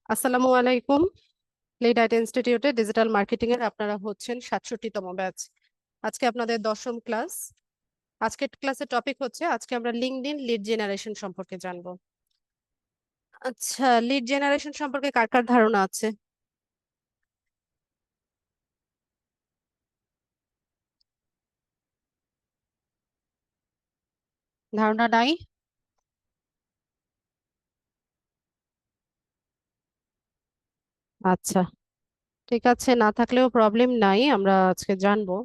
আসসালামু আলাইকুম। Lead IT ইনস্টিটিউটে ডিজিটাল মার্কেটিং এর আপনারা হচ্ছেন 67তম ব্যাচ। আজকে আপনাদের 10ম ক্লাস। আজকের ক্লাসের টপিক হচ্ছে আজকে আমরা লিঙ্কডইন লিড জেনারেশন সম্পর্কে জানবো। আচ্ছা, লিড জেনারেশন সম্পর্কে কার কার ধারণা আছে? ধারণা নাই? আচ্ছা, ঠিক আছে, না থাকলেও প্রবলেম নাই, আমরা আজকে জানবো।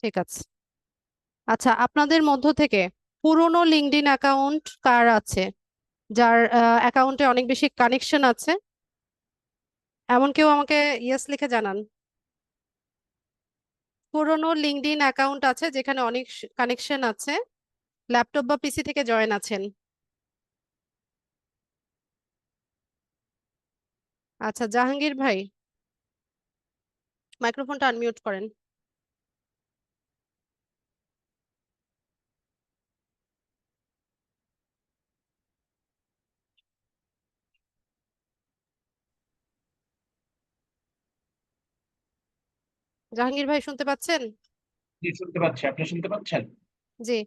ঠিক আছে। আচ্ছা, আপনাদের মধ্য থেকে পুরনো লিঙ্কডইন অ্যাকাউন্ট কার আছে, যার অ্যাকাউন্টে অনেক বেশি কানেকশন আছে? এমন কেউ আমাকে ইয়েস লিখে জানান। পুরনো লিঙ্কডইন অ্যাকাউন্ট আছে যেখানে অনেক কানেকশন আছে, ল্যাপটপ বা পিসি থেকে জয়েন আছেন। আচ্ছা, জাহাঙ্গীর ভাই, মাইক্রোফোনটা আনমিউট করেন। জাহাঙ্গীর ভাই শুনতে পাচ্ছেন? জি, শুনতে পাচ্ছি। আপনি শুনতে পাচ্ছেন? জি।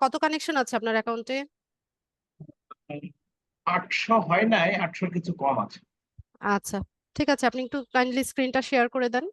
কত কানেকশন আছে আপনার অ্যাকাউন্টে? 800 হয় নাই, 800 কিছু কম আছে। আচ্ছা, ঠিক আছে, আপনি একটু কাইন্ডলি স্ক্রিনটা শেয়ার করে দেন।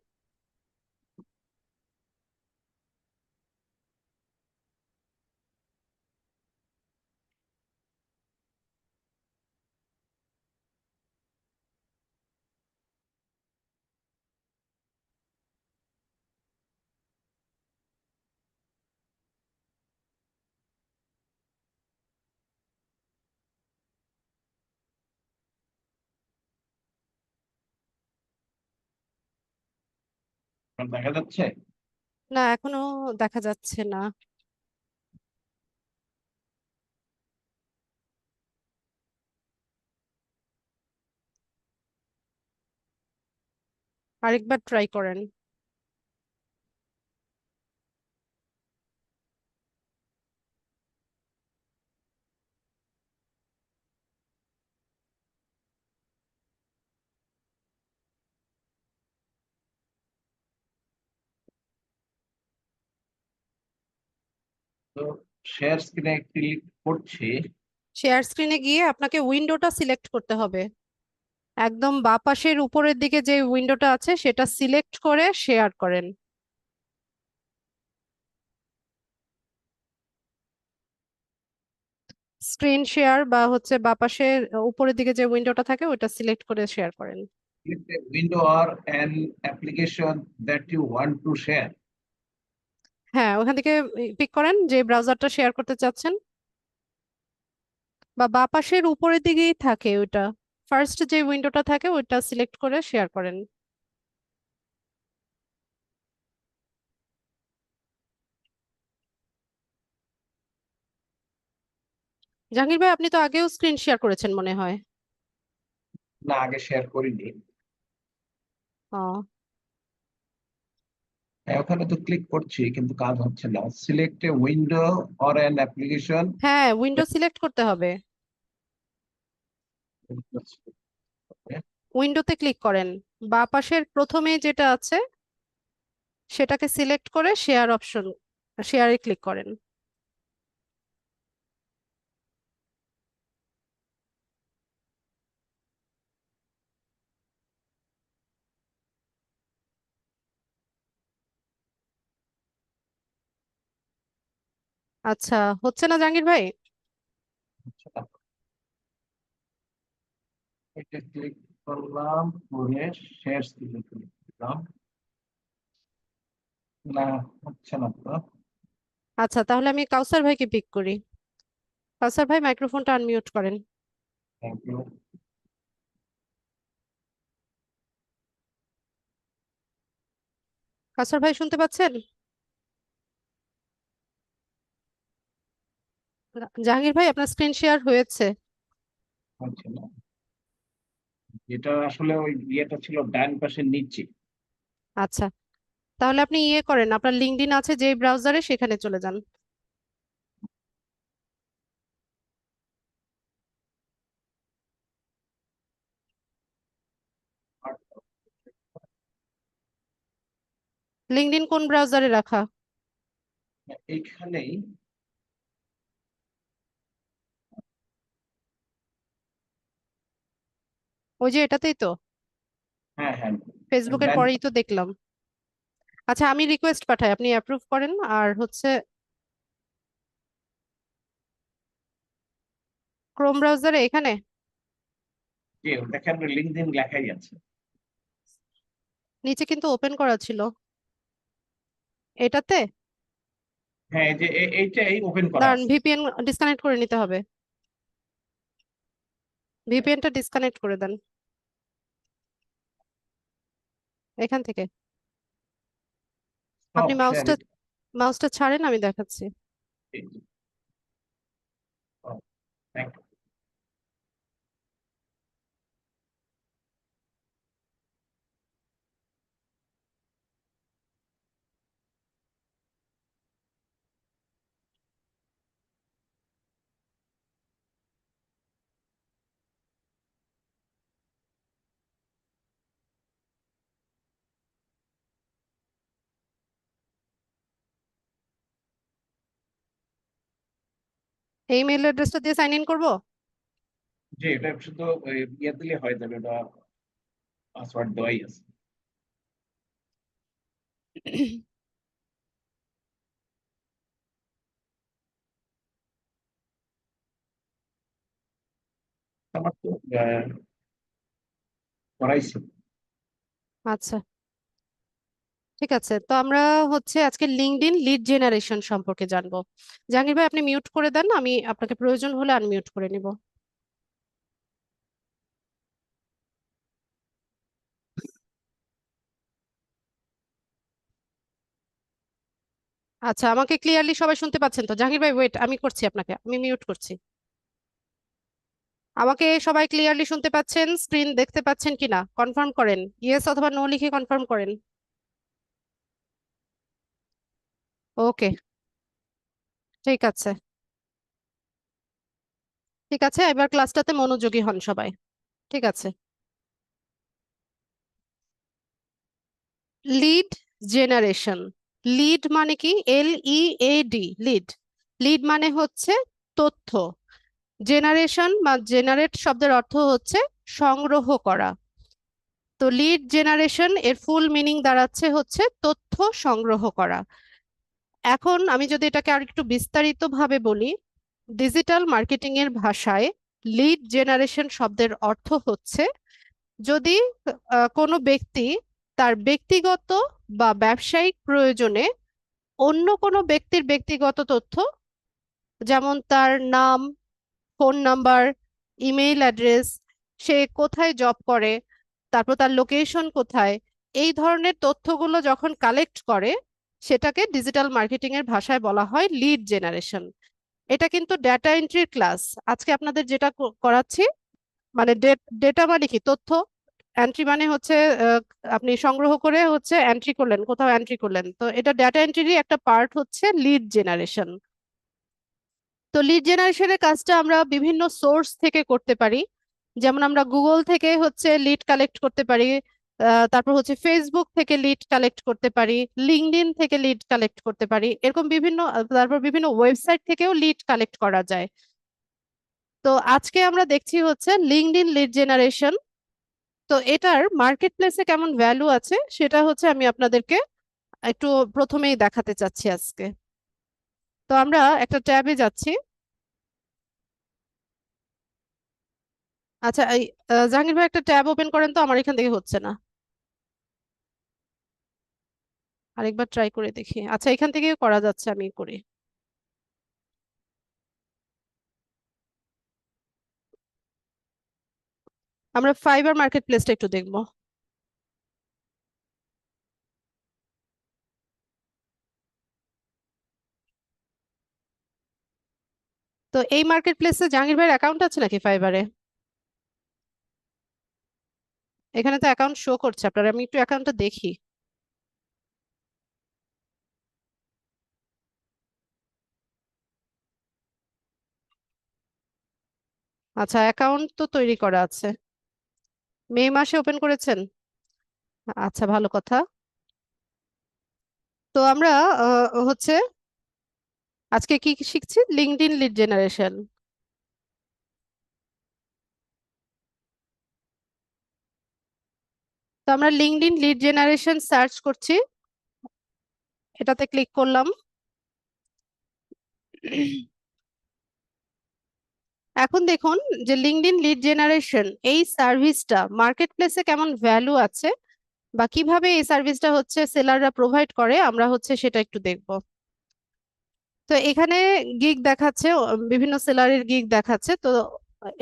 আপনার দেখা যাচ্ছে? না, এখনো দেখা যাচ্ছে না। আরেকবার ট্রাই করেন। তো শেয়ার স্ক্রিনে ক্লিক করছি। শেয়ার স্ক্রিনে গিয়ে আপনাকে উইন্ডোটা সিলেক্ট করতে হবে। একদম বাঁ পাশের উপরের দিকে যে উইন্ডোটা আছে সেটা সিলেক্ট করে শেয়ার করেন। স্ক্রিন শেয়ার বা হচ্ছে বাঁ পাশের উপরের দিকে যে উইন্ডোটা থাকে ওটা সিলেক্ট করে শেয়ার করেন। Window or an application that you want to share. হ্যাঁ, ওখান থেকে পিক করেন যে ব্রাউজারটা শেয়ার করতে চাচ্ছেন, বা বাঁ পাশের উপরের দিকেই থাকে ওইটা। ফার্স্ট যে উইন্ডোটা থাকে ওইটা সিলেক্ট করে শেয়ার করেন। জাহাঙ্গীর ভাই, আপনি তো আগেও স্ক্রিন শেয়ার করেছেন মনে হয়। না, আগে শেয়ার করিনি। ও, হ্যাঁ, ওখানে তো ক্লিক করছি কিন্তু কাজ হচ্ছে না। Select a window or an application. হ্যাঁ, উইন্ডো সিলেক্ট করতে হবে। উইন্ডোতে ক্লিক করেন, বাঁ পাশের প্রথমে যেটা আছে সেটাকে সিলেক্ট করে শেয়ার অপশন, শেয়ারে ক্লিক করেন। আচ্ছা, হচ্ছে না জাহাঙ্গীর ভাই? এটা ক্লিক করলাম, করে শেয়ার স্ক্রিনে ক্লিক করলাম। না, হচ্ছে না তো। আচ্ছা, তাহলে আমি কাউসার ভাইকে পিক করি। কাউসার ভাই, মাইক্রোফোনটা আনমিউট করেন। Thank you. কাউসার ভাই শুনতে পাচ্ছেন? জাহাঙ্গীর ভাই, আপনার স্ক্রিন শেয়ার হয়েছে। হচ্ছে না। এটা আসলে ওই ইয়েটা ছিল ডান পাশের নিচে। আচ্ছা, তাহলে আপনি ইয়ে করেন, আপনার লিঙ্কডইন আছে যে ব্রাউজারে, সেখানে চলে যান। লিঙ্কডইন কোন ব্রাউজারে রাখা? এইখানেই। ওই যে এটাতেই তো, হ্যাঁ হ্যাঁ। ফেসবুকের ডান। পরেই তো দেখলাম। আচ্ছা, আমি রিকোয়েস্ট পাঠাই, আপনি অ্যাপ্রুভ করেন। আর হচ্ছে ক্রোম ব্রাউজারে এখানে যে দেখেন লিঙ্কডইন লেখাই আছে। নিচে কিন্তু ওপেন করা ছিল এটাতে। হ্যাঁ, এই যে এইটাই ওপেন করা দাঁড়ান, আছে। ভিপিএন ডিসকানেক্ট করে নিতে হবে। ভিপিএনটা ডিসকানেক্ট করে দেন এখান থেকে। আপনি স্টপ শেয়ার। মাউসটা ছাড়েন, আমি দেখাচ্ছি। থ্যাংক এই মেল অ্যাড্রেসটা দিয়ে সাইন ইন করবো। যে এটা শুধু ইয়ে দিলে হয়ে যাবে, ওটা পাসওয়ার্ড দেওয়াই আছে। আমার তো করাইছি। আচ্ছা, ঠিক আছে। তো আমরা হচ্ছে আজকে লিঙ্কডইন লিড জেনারেশন সম্পর্কে জানবো। জাহাঙ্গীর ভাই, আপনি মিউট করে দেন, আমি আপনাকে প্রয়োজন হলে আনমিউট করে নিব। আচ্ছা, আমাকে ক্লিয়ারলি সবাই শুনতে পাচ্ছেন তো? জাহাঙ্গীর ভাই ওয়েট, আমি করছি, আপনাকে আমি মিউট করছি। আমাকে সবাই ক্লিয়ারলি শুনতে পাচ্ছেন? স্ক্রিন দেখতে পাচ্ছেন কিনা কনফার্ম করেন, ইয়েস অথবা নো লিখে কনফার্ম করেন। ওকে, ঠিক আছে। ঠিক আছে, এবার ক্লাসটাতে মনোযোগী হন সবাই। ঠিক আছে। Lead generation. লিড মানে কি? LEAD, lead. লিড মানে হচ্ছে তথ্য। জেনারেশন বা জেনারেট শব্দের অর্থ হচ্ছে সংগ্রহ করা। তো লিড জেনারেশন এর ফুল মিনিং দাঁড়াচ্ছে হচ্ছে তথ্য সংগ্রহ করা। এখন আমি যদি এটাকে আর একটু বিস্তারিত ভাবে বলি, ডিজিটাল মার্কেটিং এর ভাষায় লিড জেনারেশন শব্দের অর্থ হচ্ছে যদি কোনো ব্যক্তি তার ব্যক্তিগত বা ব্যবসায়িক প্রয়োজনে অন্য কোনো ব্যক্তির ব্যক্তিগত তথ্য, যেমন তার নাম, ফোন নাম্বার, ইমেইল অ্যাড্রেস, সে কোথায় জব করে, তারপর তার লোকেশন কোথায়, এই ধরনের তথ্যগুলো যখন কালেক্ট করে, সেটাকে ডিজিটাল মার্কেটিং এর ভাষায় বলা হয় লিড জেনারেশন। এটা কিন্তু ডেটা এন্ট্রির ক্লাস। আজকে আপনাদের যেটা করাচ্ছি, মানে ডেটা মানে কি? তথ্য। এন্ট্রি মানে হচ্ছে আপনি সংগ্রহ করে হচ্ছে এন্ট্রি করলেন, কোথাও এন্ট্রি করলেন, তো এটা ডেটা এন্ট্রিরই একটা পার্ট হচ্ছে লিড জেনারেশন। তো লিড জেনারেশনের কাজটা আমরা বিভিন্ন সোর্স থেকে করতে পারি। যেমন আমরা গুগল থেকে হচ্ছে লিড কালেক্ট করতে পারি, তারপর হচ্ছে ফেসবুক থেকে লিড কালেক্ট করতে পারি, লিঙ্কডইন থেকে লিড কালেক্ট করতে পারি, এরকম বিভিন্ন তারপর বিভিন্ন ওয়েবসাইট থেকেও লিড কালেক্ট করা যায়। তো আজকে আমরা দেখছি হচ্ছে লিঙ্কডইন লিড জেনারেশন। তো এটার মার্কেট প্লেসে কেমন ভ্যালু আছে সেটা হচ্ছে আমি আপনাদেরকে একটু প্রথমেই দেখাতে চাচ্ছি আজকে। তো আমরা একটা ট্যাবে যাচ্ছি। আচ্ছা, এই জাহাঙ্গীর ভাই একটা ট্যাব ওপেন করেন তো, আমার এখান থেকে হচ্ছে না। আরেকবার ট্রাই করে দেখি। আচ্ছা, এখান থেকে করা যাচ্ছে, আমি করি। আমরা ফাইবার মার্কেট প্লেসটা একটু দেখবো। তো এই মার্কেট প্লেসে জাহাঙ্গীর ভাইয়ের অ্যাকাউন্ট আছে নাকি ফাইবারে? এখানে তো অ্যাকাউন্ট শো করছে আপনার, আমি একটু অ্যাকাউন্টটা দেখি। আচ্ছা, অ্যাকাউন্ট তো তৈরি করা আছে, মে মাসে ওপেন করেছেন। আচ্ছা, ভালো কথা। তো আমরা হচ্ছে আজকে কি কি শিখছি, লিঙ্কডইন লিড জেনারেশন। তো আমরা লিঙ্কডইন লিড জেনারেশন সার্চ করছি, এটাতে ক্লিক করলাম। এখন দেখুন যে লিঙ্কডইন লিড জেনারেশন এই সার্ভিসটা মার্কেট প্লেসে কেমন ভ্যালু আছে বা কিভাবে এই সার্ভিসটা হচ্ছে সেলাররা প্রোভাইড করে, আমরা হচ্ছে সেটা একটু দেখব। তো এখানে গিগ দেখাচ্ছে, বিভিন্ন সেলারের গিগ দেখাচ্ছে। তো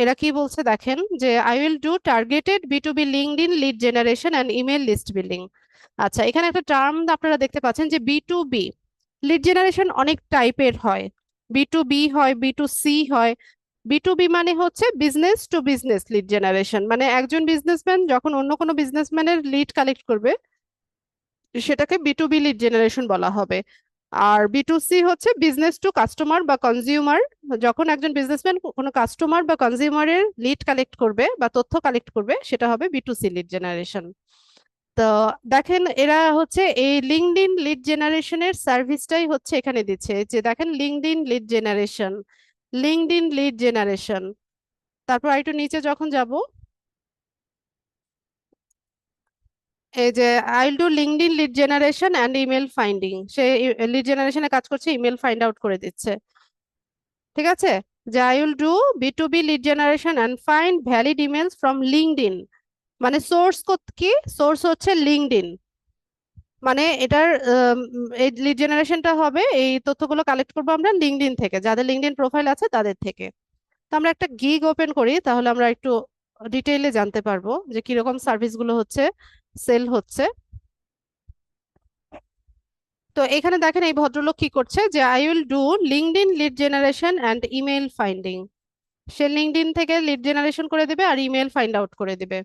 এরা কি বলছে দেখেন, যে আই উইল ডু টার্গেটেড বি2বি LinkedIn lead generation and email list building. আচ্ছা, এখানে একটা টার্ম আপনারা দেখতে পাচ্ছেন যে বি2বি লিড জেনারেশন অনেক টাইপের হয়। বি2বি হয়, বি2সি হয়। বি2বি মানে হচ্ছে business to business lead generation, মানে একজন বিজনেসম্যান যখন অন্য কোনো বিজনেসম্যানের লিড কালেক্ট করবে সেটাকে বি2বি লিড জেনারেশন বলা হবে। আর বি2সি হচ্ছে বিজনেস টু কাস্টমার বা কনজিউমার, যখন একজন বিজনেসম্যান কোনো কাস্টমার বা কনজিউমারের লিড কালেক্ট করবে বা তথ্য কালেক্ট করবে সেটা হবে বি2সি লিড জেনারেশন। তো দেখেন এরা হচ্ছে এই লিঙ্কডইন লিড জেনারেশনের সার্ভিসটাই হচ্ছে এখানে দিচ্ছে, যে দেখেন LinkedIn lead generation, LinkedIn lead generation. তারপর একটু নিচে যখন যাব, এই যে I will do LinkedIn lead generation and email finding, say lead জেনারেশনে কাজ করছে, ইমেল ফাইন্ড আউট করে দিচ্ছে। ঠিক আছে, যে আই উইল ডু বি2বি lead generation and find valid emails from LinkedIn, মানে সোর্স কি, সোর্স হচ্ছে লিঙ্কডইন। মানে এটার এই লিড জেনারেশনটা হবে, এই তথ্যগুলো কালেক্ট করবো আমরা লিঙ্কডইন থেকে, যাদের লিঙ্কডইন প্রোফাইল আছে তাদের থেকে। তো আমরা একটা গিগ ওপেন করি, তাহলে আমরা একটু ডিটেইলে জানতে পারবো যে কিরকম সার্ভিসগুলো হচ্ছে সেল হচ্ছে। তো এখানে দেখেন এই ভদ্রলোক কি করছে, যে I will do LinkedIn lead generation and email finding. Say LinkedIn থেকে লিড জেনারেশন করে দেবে আর ইমেল ফাইন্ড আউট করে দেবে।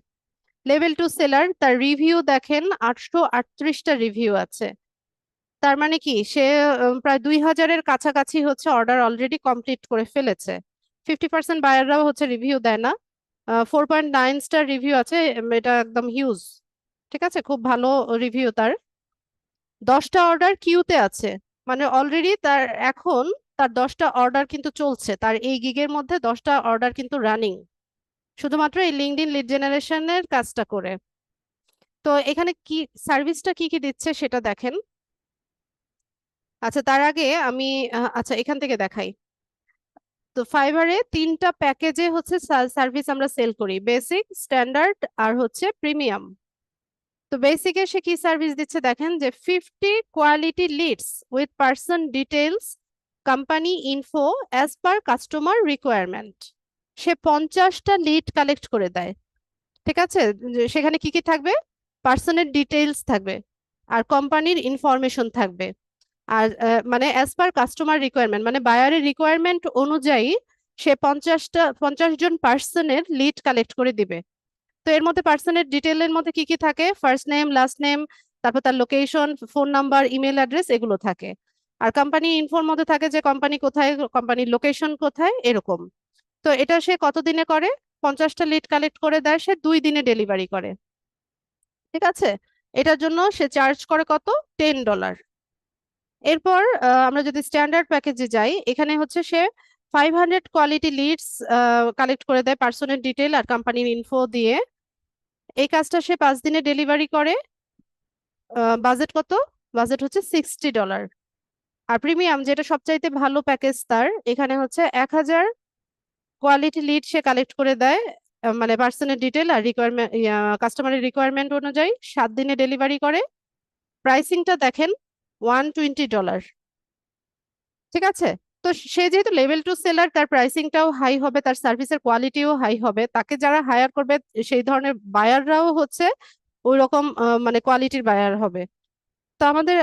লেভেল 2 সেলার, তার রিভিউ দেখেন 838টা রিভিউ আছে। তার মানে কি, সে প্রায় 2000-এর কাছাকাছি হচ্ছে অর্ডার অলরেডি কমপ্লিট করে ফেলেছে। 50% বায়াররাও হচ্ছে রিভিউ দেয় না। 4.9 স্টার রিভিউ আছে, এটা একদম হিউজ। ঠিক আছে, খুব ভালো রিভিউ তার। 10টা অর্ডার কিউতে আছে, মানে অলরেডি তার এখন তার 10টা অর্ডার কিন্তু চলছে, তার এই গিগের মধ্যে 10টা অর্ডার কিন্তু রানিং, শুধুমাত্র এই লিঙ্কডইন লিড জেনারেশনের কাজটা করে। তো এখানে কি সার্ভিসটা কি কি দিচ্ছে সেটা দেখেন। আচ্ছা, তার আগে আমি আচ্ছা এখান থেকে দেখাই। তো ফাইবারে 3টা প্যাকেজে হচ্ছে সার্ভিস আমরা সেল করি, বেসিক, স্ট্যান্ডার্ড আর হচ্ছে প্রিমিয়াম। তো বেসিকে সে কি সার্ভিস দিচ্ছে দেখেন, যে 50 quality leads with person details company info as per customer requirement. সে 50টা লিড কালেক্ট করে দেয়। ঠিক আছে, সেখানে কি কি থাকবে, পার্সনের ডিটেলস থাকবে আর কোম্পানির ইনফরমেশন থাকবে। আর মানে অ্যাজ পার কাস্টমার রিকোয়ারমেন্ট, মানে বায়ারের রিকোয়ারমেন্ট অনুযায়ী সে 50 জন পার্সনের লিড কালেক্ট করে দিবে। তো এর মধ্যে পার্সনের ডিটেলের মধ্যে কি কি থাকে, ফার্স্ট নেম, লাস্ট নেম, তারপর তার location, phone number, email address, এগুলো থাকে। আর কোম্পানি ইনফোর মধ্যে থাকে যে কোম্পানি কোথায়, কোম্পানির লোকেশন কোথায়, এরকম। তো এটা সে কত দিনে করে, 50টা লিড কালেক্ট করে দেয়, সে 2 দিনে ডেলিভারি করে। ঠিক আছে, এটার জন্য সে চার্জ করে কত, $10। এরপর আমরা যদি স্ট্যান্ডার্ড প্যাকেজে যাই, এখানে হচ্ছে সে 500 কোয়ালিটি লিডস কালেক্ট করে দেয় পার্সনের ডিটেল আর কোম্পানির ইনফো দিয়ে। এই কাজটা সে 5 দিনে ডেলিভারি করে। বাজেট কত, বাজেট হচ্ছে $60। আর প্রিমিয়াম যেটা সবচাইতে ভালো প্যাকেজ, তার এখানে হচ্ছে 1000 কোয়ালিটি লিড সে কালেক্ট করে দেয়, মানে পার্সনের ডিটেল আর রিকোয়ারমেন্ট, কাস্টমারের রিকোয়ারমেন্ট অনুযায়ী 7 দিনে ডেলিভারি করে। প্রাইসিংটা দেখেন $120। ঠিক আছে, তো সে যেহেতু লেভেল 2 সেলার, তার প্রাইসিংটাও হাই হবে, তার সার্ভিসের কোয়ালিটিও হাই হবে, তাকে যারা হায়ার করবে সেই ধরনের বায়াররাও হচ্ছে ওই রকম মানে কোয়ালিটির বায়ার হবে। তো আমাদের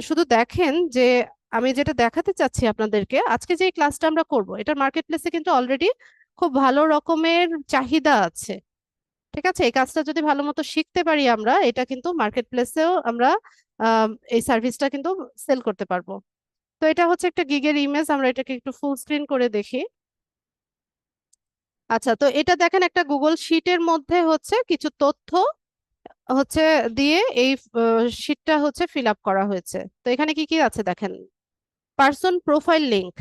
শুধু দেখেন যে আমি যেটা দেখাতে চাচ্ছি আপনাদেরকে, আজকে যে ক্লাসটা আমরা করব এটার মার্কেট প্লেসে কিন্তু অলরেডি খুব ভালো রকমের চাহিদা আছে। ঠিক আছে, এই কাজটা যদি ভালো মতো শিখতে পারি আমরা, এটা কিন্তু মার্কেট প্লেসেও আমরা এই সার্ভিসটা কিন্তু সেল করতে পারবো। তো এটা হচ্ছে একটা গিগের ইমেজ, আমরা এটাকে একটু ফুল স্ক্রিন করে দেখি। আচ্ছা, তো এটা দেখেন একটা গুগল শিটের মধ্যে হচ্ছে কিছু তথ্য হচ্ছে দিয়ে এই শিটটা হচ্ছে ফিল আপ করা হয়েছে। তো এখানে কি কি আছে দেখেন, পার্সন প্রোফাইল লিংক।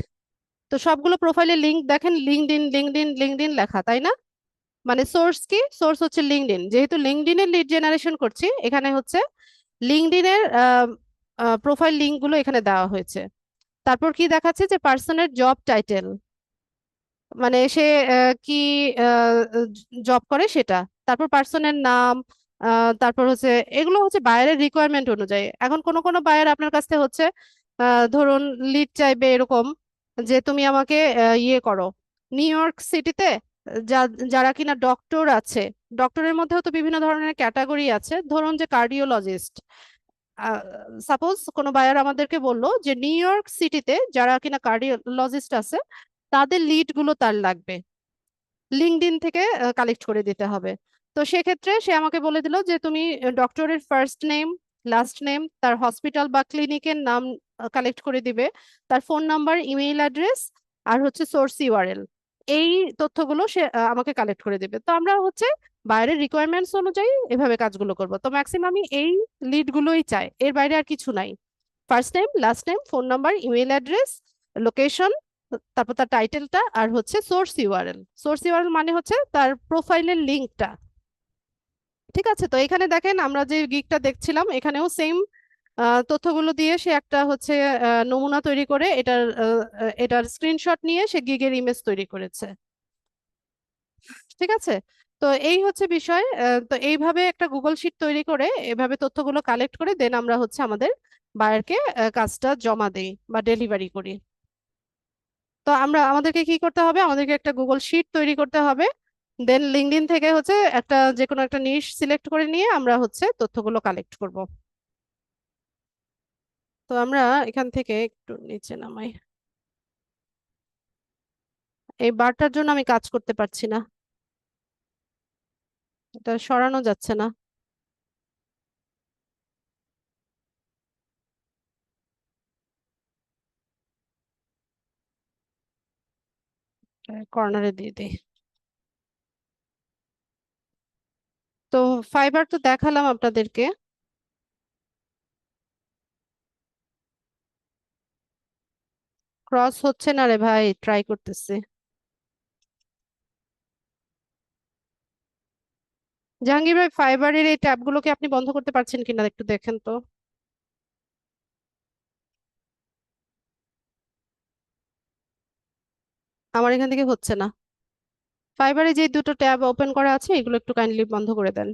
তো সবগুলো প্রোফাইলের লিংক দেখেন লিঙ্কডইন লিঙ্কডইন লিঙ্কডইন লেখা, তাই না? মানে সোর্স কি, সোর্স হচ্ছে লিঙ্কডইন, যেহেতু লিঙ্কডইনের লিড জেনারেশন করছি এখানে হচ্ছে লিঙ্কডইনের প্রোফাইল লিংক গুলো এখানে দেওয়া হয়েছে। তারপর কি দেখাচ্ছে যে পার্সনের জব টাইটেল, মানে সে কি জব করে সেটা। তারপর পার্সনের নাম, তারপর হচ্ছে এগুলো হচ্ছে বায়ারের রিকোয়ারমেন্ট অনুযায়ী। এখন কোন কোন বায়ার আপনার কাছ থেকে হচ্ছে ধরুন লিড চাইবে এরকম যে তুমি আমাকে ইয়ে করো নিউ ইয়র্ক সিটিতে যা যারা কিনা ডক্টর আছে, ডক্টরের মধ্যেও তো বিভিন্ন ধরনের ক্যাটাগরি আছে, ধরুন যে কার্ডিওলজিস্ট। সাপোজ কোনো বায়ার আমাদেরকে বললো যে নিউ ইয়র্ক সিটিতে যারা কিনা কার্ডিওলজিস্ট আছে তাদের লিড গুলো তার লাগবে, লিঙ্কডইন থেকে কালেক্ট করে দিতে হবে। তো সেক্ষেত্রে সে আমাকে বলে দিল যে তুমি ডক্টরের ফার্স্ট নেম, লাস্ট নেম, তার হসপিটাল বা ক্লিনিকের নাম কালেক্ট করে দিবে, তার ফোন নাম্বার, ইমেইল অ্যাড্রেস, আর হচ্ছে সোর্স ইউআরএল। এই তথ্যগুলো সে আমাকে কালেক্ট করে দিবে। তো আমরা হচ্ছে বাইরের রিকোয়ারমেন্টস অনুযায়ী এভাবে কাজগুলো করব। তো ম্যাক্সিমামই এই লিড গুলোই চাই, এর বাইরে আর কিছু নাই। First name, last name, phone number, email address, location, তারপর তার টাইটেলটা, আর হচ্ছে সোর্স ইউআরএল। সোর্স ইউআরএল মানে হচ্ছে তার প্রোফাইলের লিঙ্কটা। ঠিক আছে, তো এখানে দেখেন আমরা যে গিগটা দেখছিলাম এখানেও সেম তথ্যগুলো দিয়ে সে একটা হচ্ছে নমুনা তৈরি করে এটার স্ক্রিনশট নিয়ে সে গিগের ইমেজ তৈরি করেছে। ঠিক আছে, তো এই হচ্ছে বিষয়। তো এইভাবে একটা গুগল শিট তৈরি করে এভাবে তথ্যগুলো কালেক্ট করে দেন আমরা হচ্ছে আমাদের বায়ারকে কাজটা জমা দেই বা ডেলিভারি করি। তো আমাদেরকে কি করতে হবে, আমাদেরকে একটা গুগল শিট তৈরি করতে হবে। দেন লিঙ্কডইন থেকে হচ্ছে একটা যে কোনো একটা নিশ সিলেক্ট করে নিয়ে আমরা হচ্ছে তথ্যগুলো কালেক্ট করব। তো আমরা এখান থেকে একটু নিচে নামাই, এই বারটার জন্য আমি কাজ করতে পারছি না, এটা সরানো যাচ্ছে না। কর্নারে দিয়ে দিই। তো ফাইবার তো দেখালাম আপনাদেরকে। ক্রস হচ্ছে না রে ভাই, ট্রাই করতেছি। জাহাঙ্গীর ভাই, ফাইবারের এই ট্যাবগুলোকে আপনি বন্ধ করতে পারছেন কিনা একটু দেখেন তো। আমার এখান থেকে হচ্ছে না। ফাইবারে যে দুটো ট্যাব ওপেন করা আছে এগুলো একটু কাইন্ডলি বন্ধ করে দেন।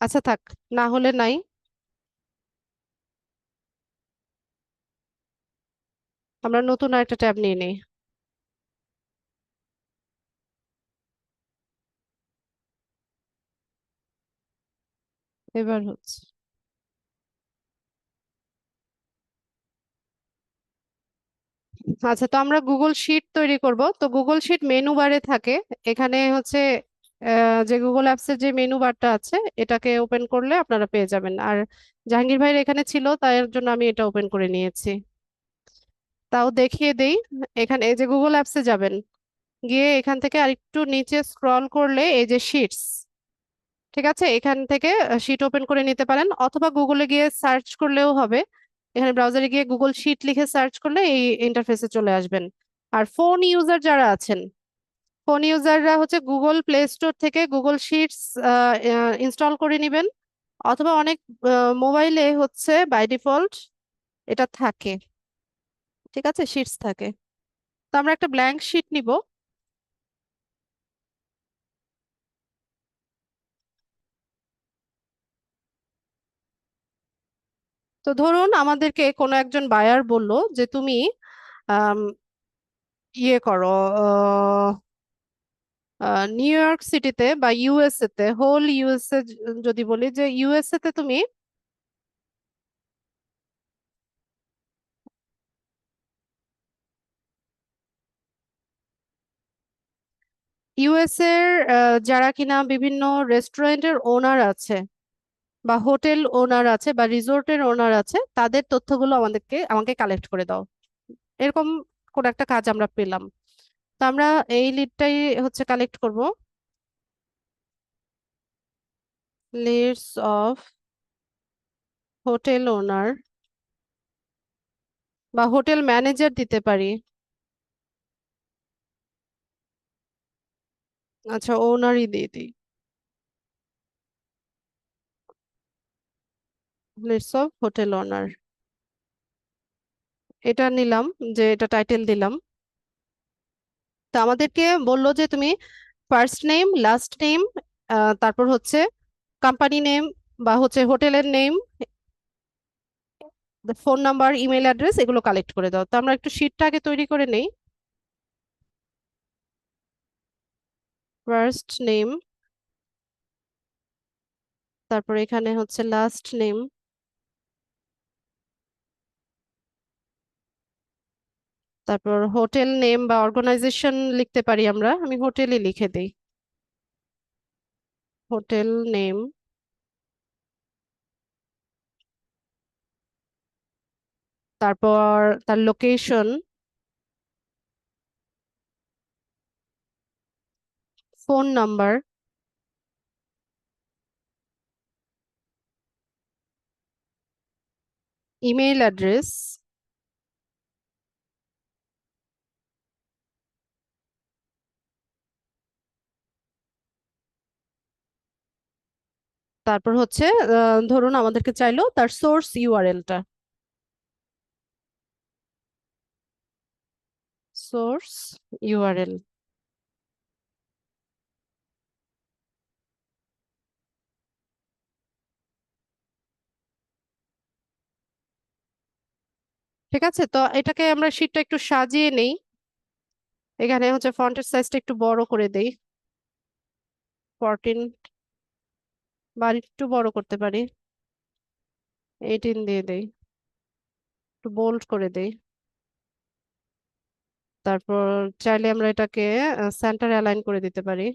আচ্ছা থাক, না হলে নাই। আমরা নতুন আরেকটা ট্যাব নিয়ে নিই। এবার হচ্ছে। আচ্ছা, তো আমরা গুগল শিট তৈরি করব। তো গুগল শিট মেনু বারে থাকে, এখানে হচ্ছে যে গুগল অ্যাপস এর যে মেনু বারটা আছে এটাকে ওপেন করলে আপনারা পেয়ে যাবেন। আর জাহাঙ্গীর ভাইয়ের এখানে ছিল তাই এর জন্য আমি এটা ওপেন করে নিয়েছি। তাও দেখিয়ে দেই, এখানে এই যে গুগল অ্যাপসে যাবেন, গিয়ে এখান থেকে আরেকটু নিচে স্ক্রল করলে এই যে শিটস, ঠিক আছে, এখান থেকে শিট ওপেন করে নিতে পারেন, অথবা গুগলে গিয়ে সার্চ করলেও হবে। এখানে ব্রাউজারে গিয়ে গুগল শিট লিখে সার্চ করলে এই ইন্টারফেসে চলে আসবেন। আর ফোন ইউজার যারা আছেন, ফোন ইউজাররা হচ্ছে গুগল প্লে স্টোর থেকে গুগল শিটস ইনস্টল করে নেবেন, অথবা অনেক মোবাইলে হচ্ছে বাই ডিফল্ট এটা থাকে। ঠিক আছে, শিটস থাকে। তো আমরা একটা ব্ল্যাঙ্ক শিট নিব। তো ধরুন আমাদেরকে কোনো একজন বায়ার বলল যে তুমি আম, ইয়ে করো, নিউ ইয়র্ক সিটিতে বা ইউএসএ তে, হোল ইউএসএ, যদি বলি যে ইউএসএ তে তুমি ইউএস এর যারা কিনা বিভিন্ন রেস্টুরেন্টের ওনার আছে, বা হোটেল ওনার আছে বা রিসোর্টের ওনার আছে, তাদের তথ্যগুলো আমাকে কালেক্ট করে দাও। এরকম কোন একটা কাজ আমরা পেলাম। তো আমরা এই লিডটাই হচ্ছে কালেক্ট করব। লিস্ট অফ হোটেল ওনার বা হোটেল ম্যানেজার দিতে পারি। আচ্ছা, ওনারই দিয়ে দিই। লিস্ট অফ হোটেল ওনার, এটা নিলাম, যে এটা টাইটেল দিলাম। তো আমাদেরকে বললো যে তুমি ফার্স্ট নেম, লাস্ট নেম, তারপর হচ্ছে কোম্পানি নেম বা হচ্ছে হোটেলের name, phone number, email address, এগুলো কালেক্ট করে দাও। তো আমরা একটু শিটটা আগে তৈরি করে নেই। ফার্স্ট নেম, তারপর এখানে হচ্ছে লাস্ট নেম, তারপর হোটেল নেম বা অর্গানাইজেশন লিখতে পারি আমরা, আমি হোটেলই লিখে দিই। হোটেল নেম, তারপর তার location, phone number, email address, তারপর হচ্ছে ধরুন আমাদেরকে চাইলো তার সোর্স ইউআরএলটা, সোর্স ইউআরএল। ঠিক আছে, তো এটাকে আমরা শীটটা একটু সাজিয়ে নেই। এখানে হচ্ছে ফন্টের সাইজটা একটু বড় করে দেই, 14, বা একটু বড় করতে পারি, 18 দিয়ে দেই, একটু বোল্ড করে দেই। তারপর চাইলে আমরা এটাকে সেন্টারে অ্যালাইন করে দিতে পারি।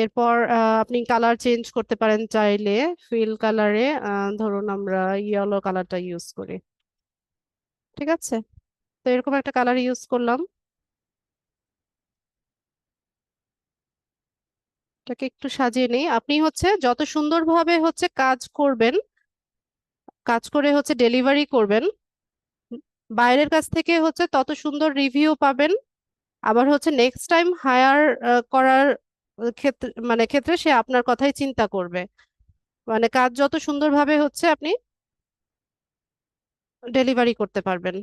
এরপর আপনি কালার চেঞ্জ করতে পারেন চাইলে, ফিল কালারে ধরুন আমরা ইয়েলো কালারটা ইউজ করি। ঠিক আছে, তো এরকম একটা কালার ইউজ করলাম। এটাকে একটু সাজিয়ে নেই। আপনি হচ্ছে যত সুন্দরভাবে হচ্ছে কাজ করবেন, কাজ করে হচ্ছে ডেলিভারি করবেন, বাইরের কাছ থেকে হচ্ছে তত সুন্দর রিভিউ পাবেন। আবার হচ্ছে নেক্সট টাইম হায়ার করার ক্ষেত্রে সে আপনার কথাই চিন্তা করবে। মানে কাজ যত সুন্দরভাবে হচ্ছে আপনি ডেলিভারি করতে পারবেন।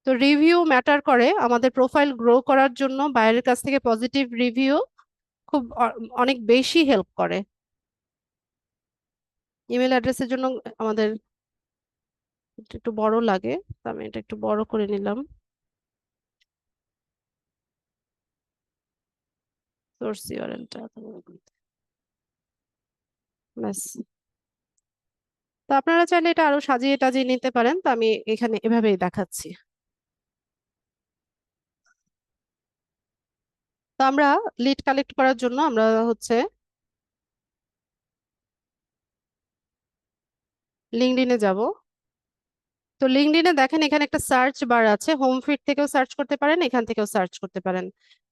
তো রিভিউ ম্যাটার করে আমাদের প্রোফাইল গ্রো করার জন্য। বাইরের কাছ থেকে পজিটিভ রিভিউ খুব অনেক বেশি হেল্প করে। ইমেল অ্যাড্রেসের জন্য আমাদের এটা একটু বড় লাগে, তো আমি এটা একটু বড় করে নিলাম। সোর্স ইউআরএলটা ব্যাস। তো আপনারা চাইলে এটা আরো সাজিয়ে টাজিয়ে নিতে পারেন, তো আমি এখানে এভাবেই দেখাচ্ছি। তো আমরা লিড কালেক্ট করার জন্য আমরা হচ্ছে লিঙ্কডইনে যাব। তো লিঙ্কডইনে দেখেন এখানে একটা সার্চ বার আছে, হোম ফিড থেকেও সার্চ করতে পারেন, এখান থেকেও সার্চ করতে পারেন।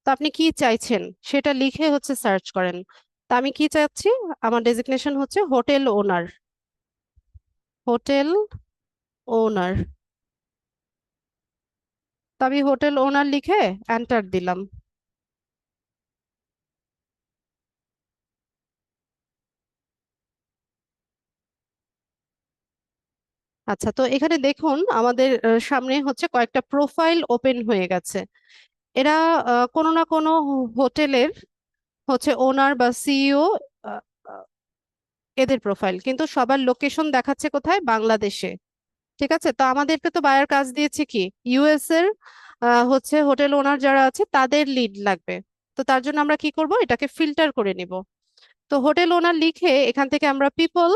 তো আপনি কি চাইছেন সেটা লিখে হচ্ছে সার্চ করেন। তো আমি কি চাচ্ছি, আমার ডেজিগনেশন হচ্ছে হোটেল ওনার, হোটেল ওনার। তো আমি হোটেল ওনার লিখে এন্টার দিলাম। আচ্ছা, তো এখানে দেখুন আমাদের সামনে হচ্ছে কয়েকটা প্রোফাইল ওপেন হয়ে গেছে। এরা কোনো না কোনো হোটেলের হচ্ছে ওনার বা সিইও, এদের প্রোফাইল, কিন্তু সবার লোকেশন দেখাচ্ছে কোথায়, বাংলাদেশে। ঠিক আছে, তো আমাদেরকে তো বায়ার কাজ দিয়েছে কি, ইউএস এর হচ্ছে হোটেল ওনার যারা আছে তাদের লিড লাগবে। তো তার জন্য আমরা কি করব, এটাকে ফিল্টার করে নিব। তো হোটেল ওনার লিখে এখান থেকে আমরা পিপল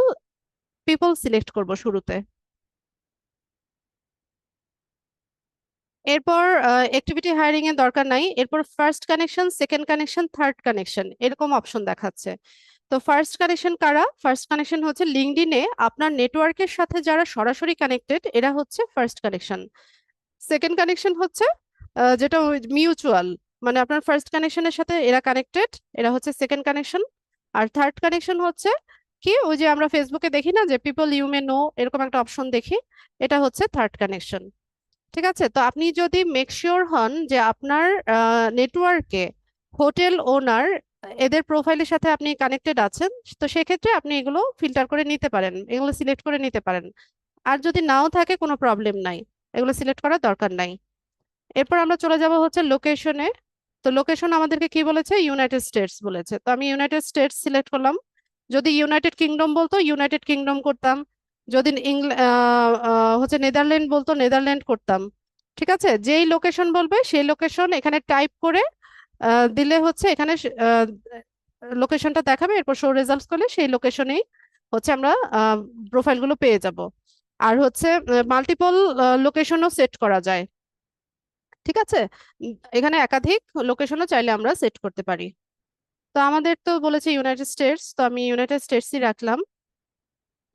পিপল সিলেক্ট করব শুরুতে। এরপর অ্যাক্টিভিটি হায়ারিং এর দরকার নাই, এরপর first connection, second connection, third connection এরকম অপশন দেখাচ্ছে। তো ফার্স্ট কানেকশন কারা? ফার্স্ট কানেকশন হচ্ছে লিঙ্কডইনে আপনার নেটওয়ার্কের সাথে যারা সরাসরি কানেক্টেড, এরা হচ্ছে ফার্স্ট কানেকশন। সেকেন্ড কানেকশন হচ্ছে যেটা মিউচুয়াল, মানে আপনার ফার্স্ট কানেকশনের সাথে এরা কানেক্টেড, এরা হচ্ছে সেকেন্ড কানেকশন। আর থার্ড কানেকশন হচ্ছে কি, ওই যে আমরা ফেসবুকে দেখি না যে পিপল ইউ মে নো, এরকম একটা অপশন দেখি, এটা হচ্ছে থার্ড কানেকশন। ঠিক আছে, তো আপনি যদি মেক শিওর হন যে আপনার নেটওয়ার্কে হোটেল ওনার এদের প্রোফাইলের সাথে আপনি কানেক্টেড আছেন, তো সেক্ষেত্রে আপনি এগুলো ফিল্টার করে নিতে পারেন, এগুলো সিলেক্ট করে নিতে পারেন। আর যদি নাও থাকে কোনো প্রবলেম নাই, এগুলো সিলেক্ট করার দরকার নাই। এরপর আমরা চলে যাব হচ্ছে লোকেশনে। তো লোকেশন আমাদেরকে কি বলেছে? ইউনাইটেড স্টেটস বলেছে, তো আমি ইউনাইটেড স্টেটস সিলেক্ট করলাম। যদি ইউনাইটেড কিংডম বলতো ইউনাইটেড কিংডম করতাম, যদি হচ্ছে নেদারল্যান্ড বলতো নেদারল্যান্ড করতাম। ঠিক আছে, যেই লোকেশন বলবে সেই লোকেশন এখানে টাইপ করে দিলে হচ্ছে এখানে লোকেশনটা দেখাবে, এরপর শো রেজাল্টস করলে সেই লোকেশনেই হচ্ছে আমরা প্রোফাইলগুলো পেয়ে যাব। আর হচ্ছে মাল্টিপল লোকেশনও সেট করা যায়। ঠিক আছে, এখানে একাধিক লোকেশনও চাইলে আমরা সেট করতে পারি। তো আমাদের তো বলেছে ইউনাইটেড স্টেটস, তো আমি ইউনাইটেড স্টেটসই রাখলাম,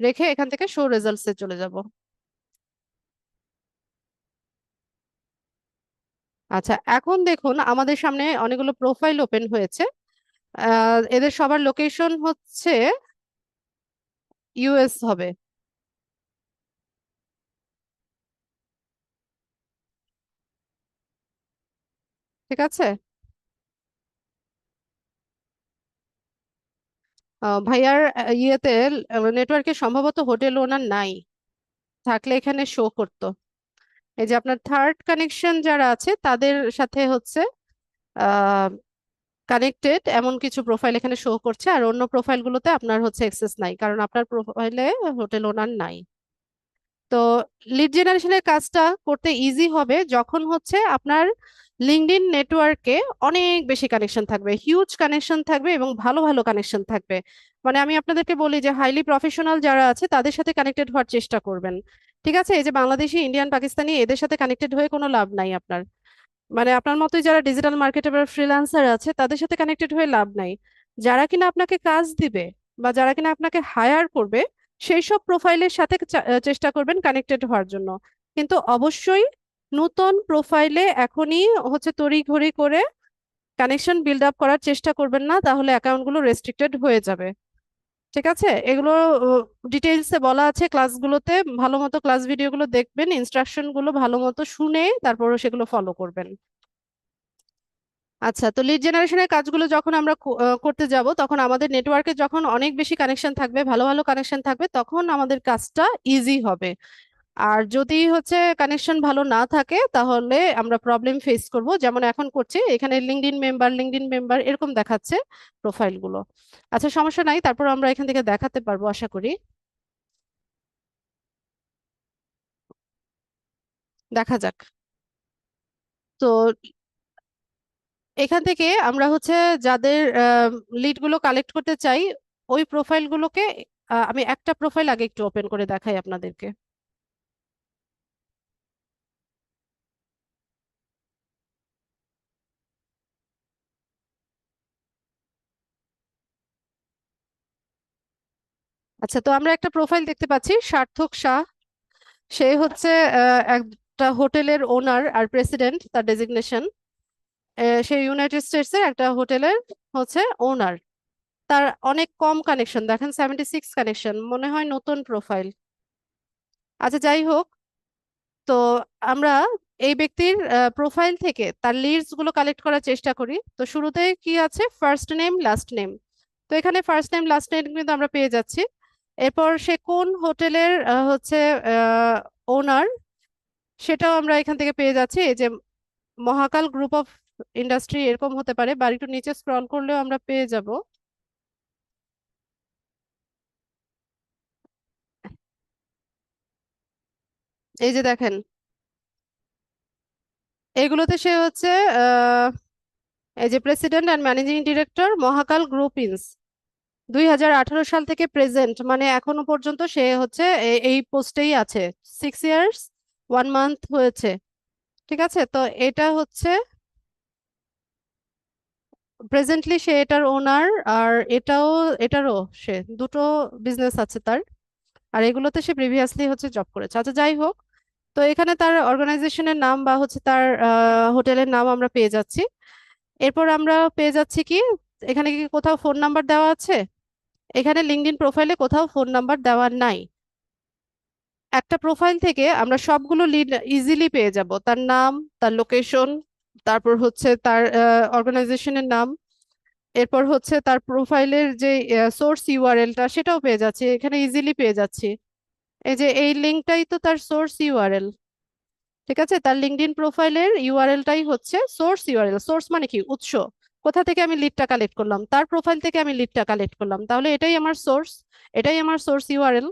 রেখে এখান থেকে শো রেজাল্টস এ চলে যাব। আচ্ছা, এখন দেখুন আমাদের সামনে অনেকগুলো প্রোফাইল ওপেন হয়েছে। এদের সবার লোকেশন হচ্ছে ইউএস হবে। ঠিক আছে, ভাইয়ার ইয়েতে নেটওয়ার্কে সম্ভবত হোটেল ওনার নাই, থাকলে এখানে শো করতো। এই যে আপনার থার্ড কানেকশন যারা আছে তাদের সাথে হচ্ছে কানেক্টেড এমন কিছু প্রোফাইল এখানে শো করছে, আর অন্য প্রোফাইলগুলোতে আপনার হচ্ছে অ্যাক্সেস নাই, কারণ আপনার প্রোফাইলে হোটেল ওনার নাই। তো লিড জেনারেশনের কাজটা করতে ইজি হবে যখন হচ্ছে আপনার লিঙ্কডইন নেটওয়ার্কে অনেক বেশি কানেকশন থাকবে, হিউজ কানেকশন থাকবে এবং ভালো ভালো কানেকশন থাকবে। মানে আমি আপনাদেরকে বলি যে হাইলি প্রফেশনাল যারা আছে তাদের সাথে কানেক্টেড হওয়ার চেষ্টা করবেন। ঠিক আছে, এই যে বাংলাদেশি, ইন্ডিয়ান, পাকিস্তানি এদের সাথে কানেক্টেড হয়ে কোনো লাভ নাই আপনার। মানে আপনার মতোই যারা ডিজিটাল মার্কেটার বা ফ্রিল্যান্সার আছে তাদের সাথে কানেক্টেড হয়ে লাভ নাই। যারা কিনা আপনাকে কাজ দিবে বা যারা কিনা আপনাকে হায়ার করবে, সেই সব প্রোফাইলের সাথে চেষ্টা করবেন কানেক্টেড হওয়ার জন্য। কিন্তু অবশ্যই নতুন প্রোফাইলে এখনই হচ্ছে তড়িঘড়ি করে কানেকশন বিল্ড আপ করার চেষ্টা করবেন না, তাহলে অ্যাকাউন্টগুলো রেস্ট্রিক্টেড হয়ে যাবে। ঠিক আছে, এগুলো ডিটেইলসে বলা আছে ক্লাসগুলোতে, ভালো মতো ক্লাস ভিডিওগুলো দেখবেন, ইনস্ট্রাকশন গুলো ভালো মতো শুনে তারপরে সেগুলো ফলো করবেন। আচ্ছা, তো লিড জেনারেশনের কাজগুলো যখন আমরা করতে যাব, তখন আমাদের নেটওয়ার্কে যখন অনেক বেশি কানেকশন থাকবে, ভালো ভালো কানেকশন থাকবে, তখন আমাদের কাজটা ইজি হবে। আর যদি হচ্ছে কানেকশন ভালো না থাকে তাহলে আমরা প্রবলেম ফেস করব, যেমন এখন করছি, এখানে লিঙ্কডইন মেম্বার এরকম দেখাচ্ছে প্রোফাইলগুলো। আচ্ছা, সমস্যা নাই, তারপর আমরা এখান থেকে দেখাতে পারবো আশা করি। দেখা যাক। তো এখান থেকে আমরা হচ্ছে যাদের লিডগুলো কালেক্ট করতে চাই, ওই প্রোফাইলগুলোকে আমি একটা প্রোফাইল আগে একটু ওপেন করে দেখাই আপনাদেরকে। আচ্ছা, তো আমরা একটা প্রোফাইল দেখতে পাচ্ছি, সার্থক শাহ। সে হচ্ছে একটা হোটেলের ওনার আর প্রেসিডেন্ট তার ডেজিগনেশন। সে ইউনাইটেড স্টেটস এর একটা হোটেলের হচ্ছে ওনার। তার অনেক কম কানেকশন দেখেন, 76 কানেকশন, মনে হয় নতুন প্রোফাইল। আচ্ছা, যাই হোক, তো আমরা এই ব্যক্তির প্রোফাইল থেকে তার লিডস গুলো কালেক্ট করার চেষ্টা করি। তো শুরুতে কি আছে? First name, last name. তো এখানে ফার্স্ট নেম লাস্ট নেম কিন্তু আমরা পেয়ে যাচ্ছি। এরপর সে কোন হোটেলের হচ্ছে ওনার, সেটাও আমরা এখান থেকে পেয়ে যাচ্ছি। এই যে মহাকাল গ্রুপ অফ ইন্ডাস্ট্রি এরকম হতে পারে, বা একটু নিচে স্ক্রল করলেও আমরা পেয়ে যাব। এই যে দেখেন, এগুলোতে সে হচ্ছে আহ এই যে president and managing director Mahakal Group ইনস, 2018 সাল থেকে প্রেজেন্ট, মানে এখনো পর্যন্ত সে হচ্ছে এই পোস্টেই আছে। 6 ইয়ার্স 1 মান্থ হয়েছে। ঠিক আছে, তো এটা হচ্ছে প্রেজেন্টলি সে এটার ওনার, আর এটারও সে দুটো বিজনেস আছে তার, আর এগুলোতে সে প্রিভিয়াসলি হচ্ছে জব করেছে। আচ্ছা যাই হোক, তো এখানে তার অর্গানাইজেশনের নাম বা হচ্ছে তার হোটেলের নাম আমরা পেয়ে যাচ্ছি। এরপর আমরা পেয়ে যাচ্ছি কি, এখানে কি কোথাও ফোন নাম্বার দেওয়া আছে? এখানে লিঙ্কডইন প্রোফাইলে কোথাও ফোন নাম্বার দেওয়া নাই। একটা প্রোফাইল থেকে আমরা সবগুলো লিড ইজিলি পেয়ে যাব, তার নাম, তার লোকেশন, তারপর হচ্ছে তার অর্গানাইজেশনের নাম, এরপর হচ্ছে তার প্রোফাইলের যে সোর্স ইউআরএলটা সেটাও পেয়ে যাচ্ছি, এখানে ইজিলি পেয়ে যাচ্ছি। এই যে এই লিঙ্কটাই তো তার সোর্স ইউআরএল। ঠিক আছে, তার লিঙ্কডইন প্রোফাইলের ইউআরএলটাই হচ্ছে সোর্স ইউআরএল। সোর্স মানে কি? উৎস। কোথা থেকে আমি লিডটা কালেক্ট করলাম? তার প্রোফাইল থেকে আমি লিডটা কালেক্ট করলাম, তাহলে এটাই আমার সোর্স, এটাই আমার সোর্স ইউআরএল।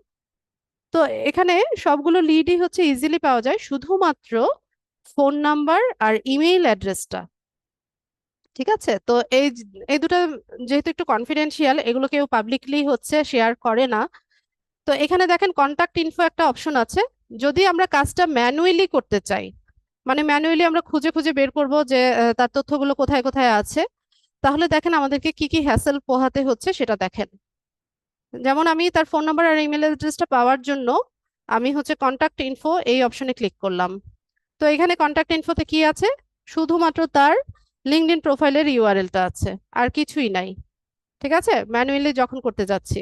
তো এখানে সবগুলো লিডই হচ্ছে ইজিলি পাওয়া যায়, শুধুমাত্র ফোন নাম্বার আর ইমেইল অ্যাড্রেসটা। ঠিক আছে, তো এই দুটো যেহেতু একটু কনফিডেন্সিয়াল, এগুলো কেউ পাবলিকলি হচ্ছে শেয়ার করে না। তো এখানে দেখেন কন্টাক্ট ইনফো একটা অপশন আছে। যদি আমরা কাজটা ম্যানুয়ালি করতে চাই, মানে ম্যানুয়ালি আমরা খুঁজে খুঁজে বের করব যে তার তথ্যগুলো কোথায় কোথায় আছে, তাহলে দেখেন আমাদেরকে কি কি হ্যাসেল পোহাতে হচ্ছে সেটা দেখেন। যেমন আমি তার ফোন নাম্বার আর ইমেল অ্যাড্রেসটা পাওয়ার জন্য আমি হচ্ছে কন্টাক্ট ইনফো এই অপশনে ক্লিক করলাম। তো এখানে কন্টাক্ট ইনফোতে কি আছে? শুধুমাত্র তার লিঙ্কডইন প্রোফাইলের ইউআরএলটা আছে, আর কিছুই নাই। ঠিক আছে, ম্যানুয়ালি যখন করতে যাচ্ছি।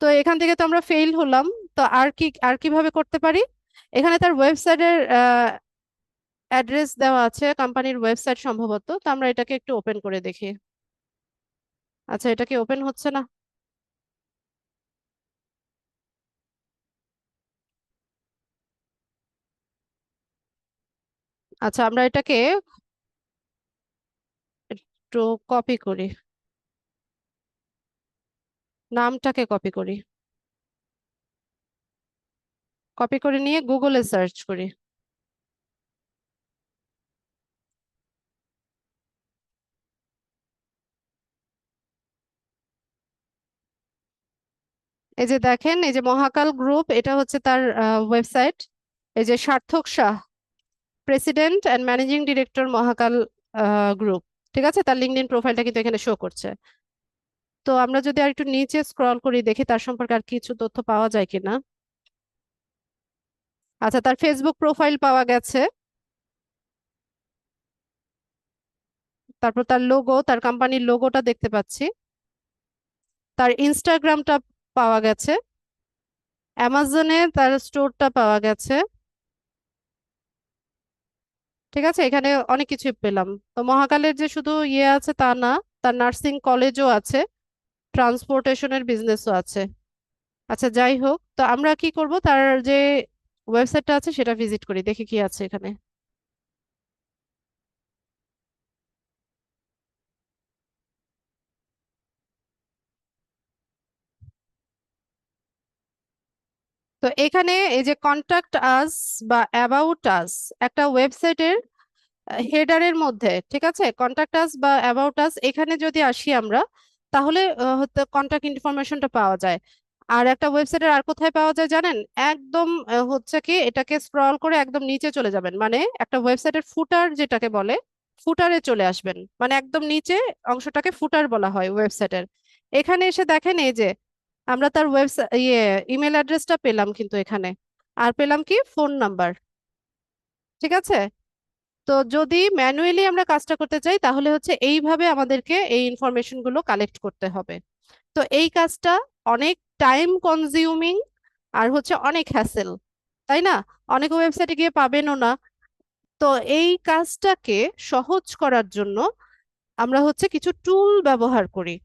তো এখান থেকে তো আমরা ফেইল হলাম। তো আর কিভাবে করতে পারি? এখানে তার ওয়েবসাইটের অ্যাড্রেস দেওয়া আছে, কোম্পানির ওয়েবসাইট সম্ভবত। তো আমরা এটাকে একটু ওপেন করে দেখি। আচ্ছা, এটা কি ওপেন হচ্ছে না? আচ্ছা, আমরা এটাকে একটু কপি করি, নামটাকে কপি করি, কপি করে নিয়ে গুগলে সার্চ করি। এই যে দেখেন, এই যে মহাকাল গ্রুপ, এটা হচ্ছে তার ওয়েবসাইট। এই যে সার্থক Shah, president and managing director, Mahakal group. ঠিক আছে, তার লিঙ্কডইন প্রোফাইলটা কিন্তু এখানে শো করছে। তো আমরা যদি আর একটু নিচে স্ক্রল করি, দেখি তার সম্পর্কে আর কিছু তথ্য পাওয়া যায় কিনা। আচ্ছা, তার ফেসবুক প্রোফাইল পাওয়া গেছে, তারপর তার লোগো, তার কোম্পানির লোগোটা দেখতে পাচ্ছি, তার ইনস্টাগ্রামটা পাওয়া গেছে, অ্যামাজনে তার স্টোরটা পাওয়া গেছে। ঠিক আছে, এখানে অনেক কিছু পেলাম। তো মহাকালের যে শুধু ইয়ে আছে তা না, তার নার্সিং কলেজও আছে, ট্রান্সপোর্টেশনের বিজনেসও আছে। আচ্ছা যাই হোক, তো আমরা কি করব, তার যে ওয়েবসাইটটা আছে সেটা ভিজিট করি, দেখি কি আছে এখানে। তো এখানে এই যে কন্টাক্ট আস বা অ্যাবাউট আস, একটা ওয়েবসাইটের হেডারের মধ্যে, ঠিক আছে, কন্টাক্ট আস বা অ্যাবাউট আস, এখানে যদি আসি আমরা, তাহলে হয়তো কন্টাক্ট ইনফরমেশনটা পাওয়া যায়। আর একটা ওয়েবসাইটের আর কোথায় পাওয়া যায় জানেন? একদম হচ্ছে কি, এটাকে স্ক্রল করে একদম নিচে চলে যাবেন, মানে একটা ওয়েবসাইটের ফুটার যেটাকে বলে, ফুটারে চলে আসবেন, মানে একদম নিচে অংশটাকে ফুটার বলা হয় ওয়েবসাইটের। এখানে এসে দেখেন, এই যে আমরা তার ওয়েবসাইট ইমেল অ্যাড্রেসটা পেলাম কিন্তু এখানে, আর পেলাম কি, ফোন নাম্বার। ঠিক আছে, তো যদি ম্যানুয়ালি আমরা কাজটা করতে চাই, তাহলে হচ্ছে এইভাবে আমাদেরকে এই ইনফরমেশন গুলো কালেক্ট করতে হবে। তো এই কাজটা অনেক টাইম কনজিউমিং, আর হচ্ছে অনেক হ্যাসেল, তাই না? অনেক ওয়েবসাইটে গিয়ে পাবেনও না। তো এই কাজটাকে সহজ করার জন্য আমরা হচ্ছে কিছু টুল ব্যবহার করি,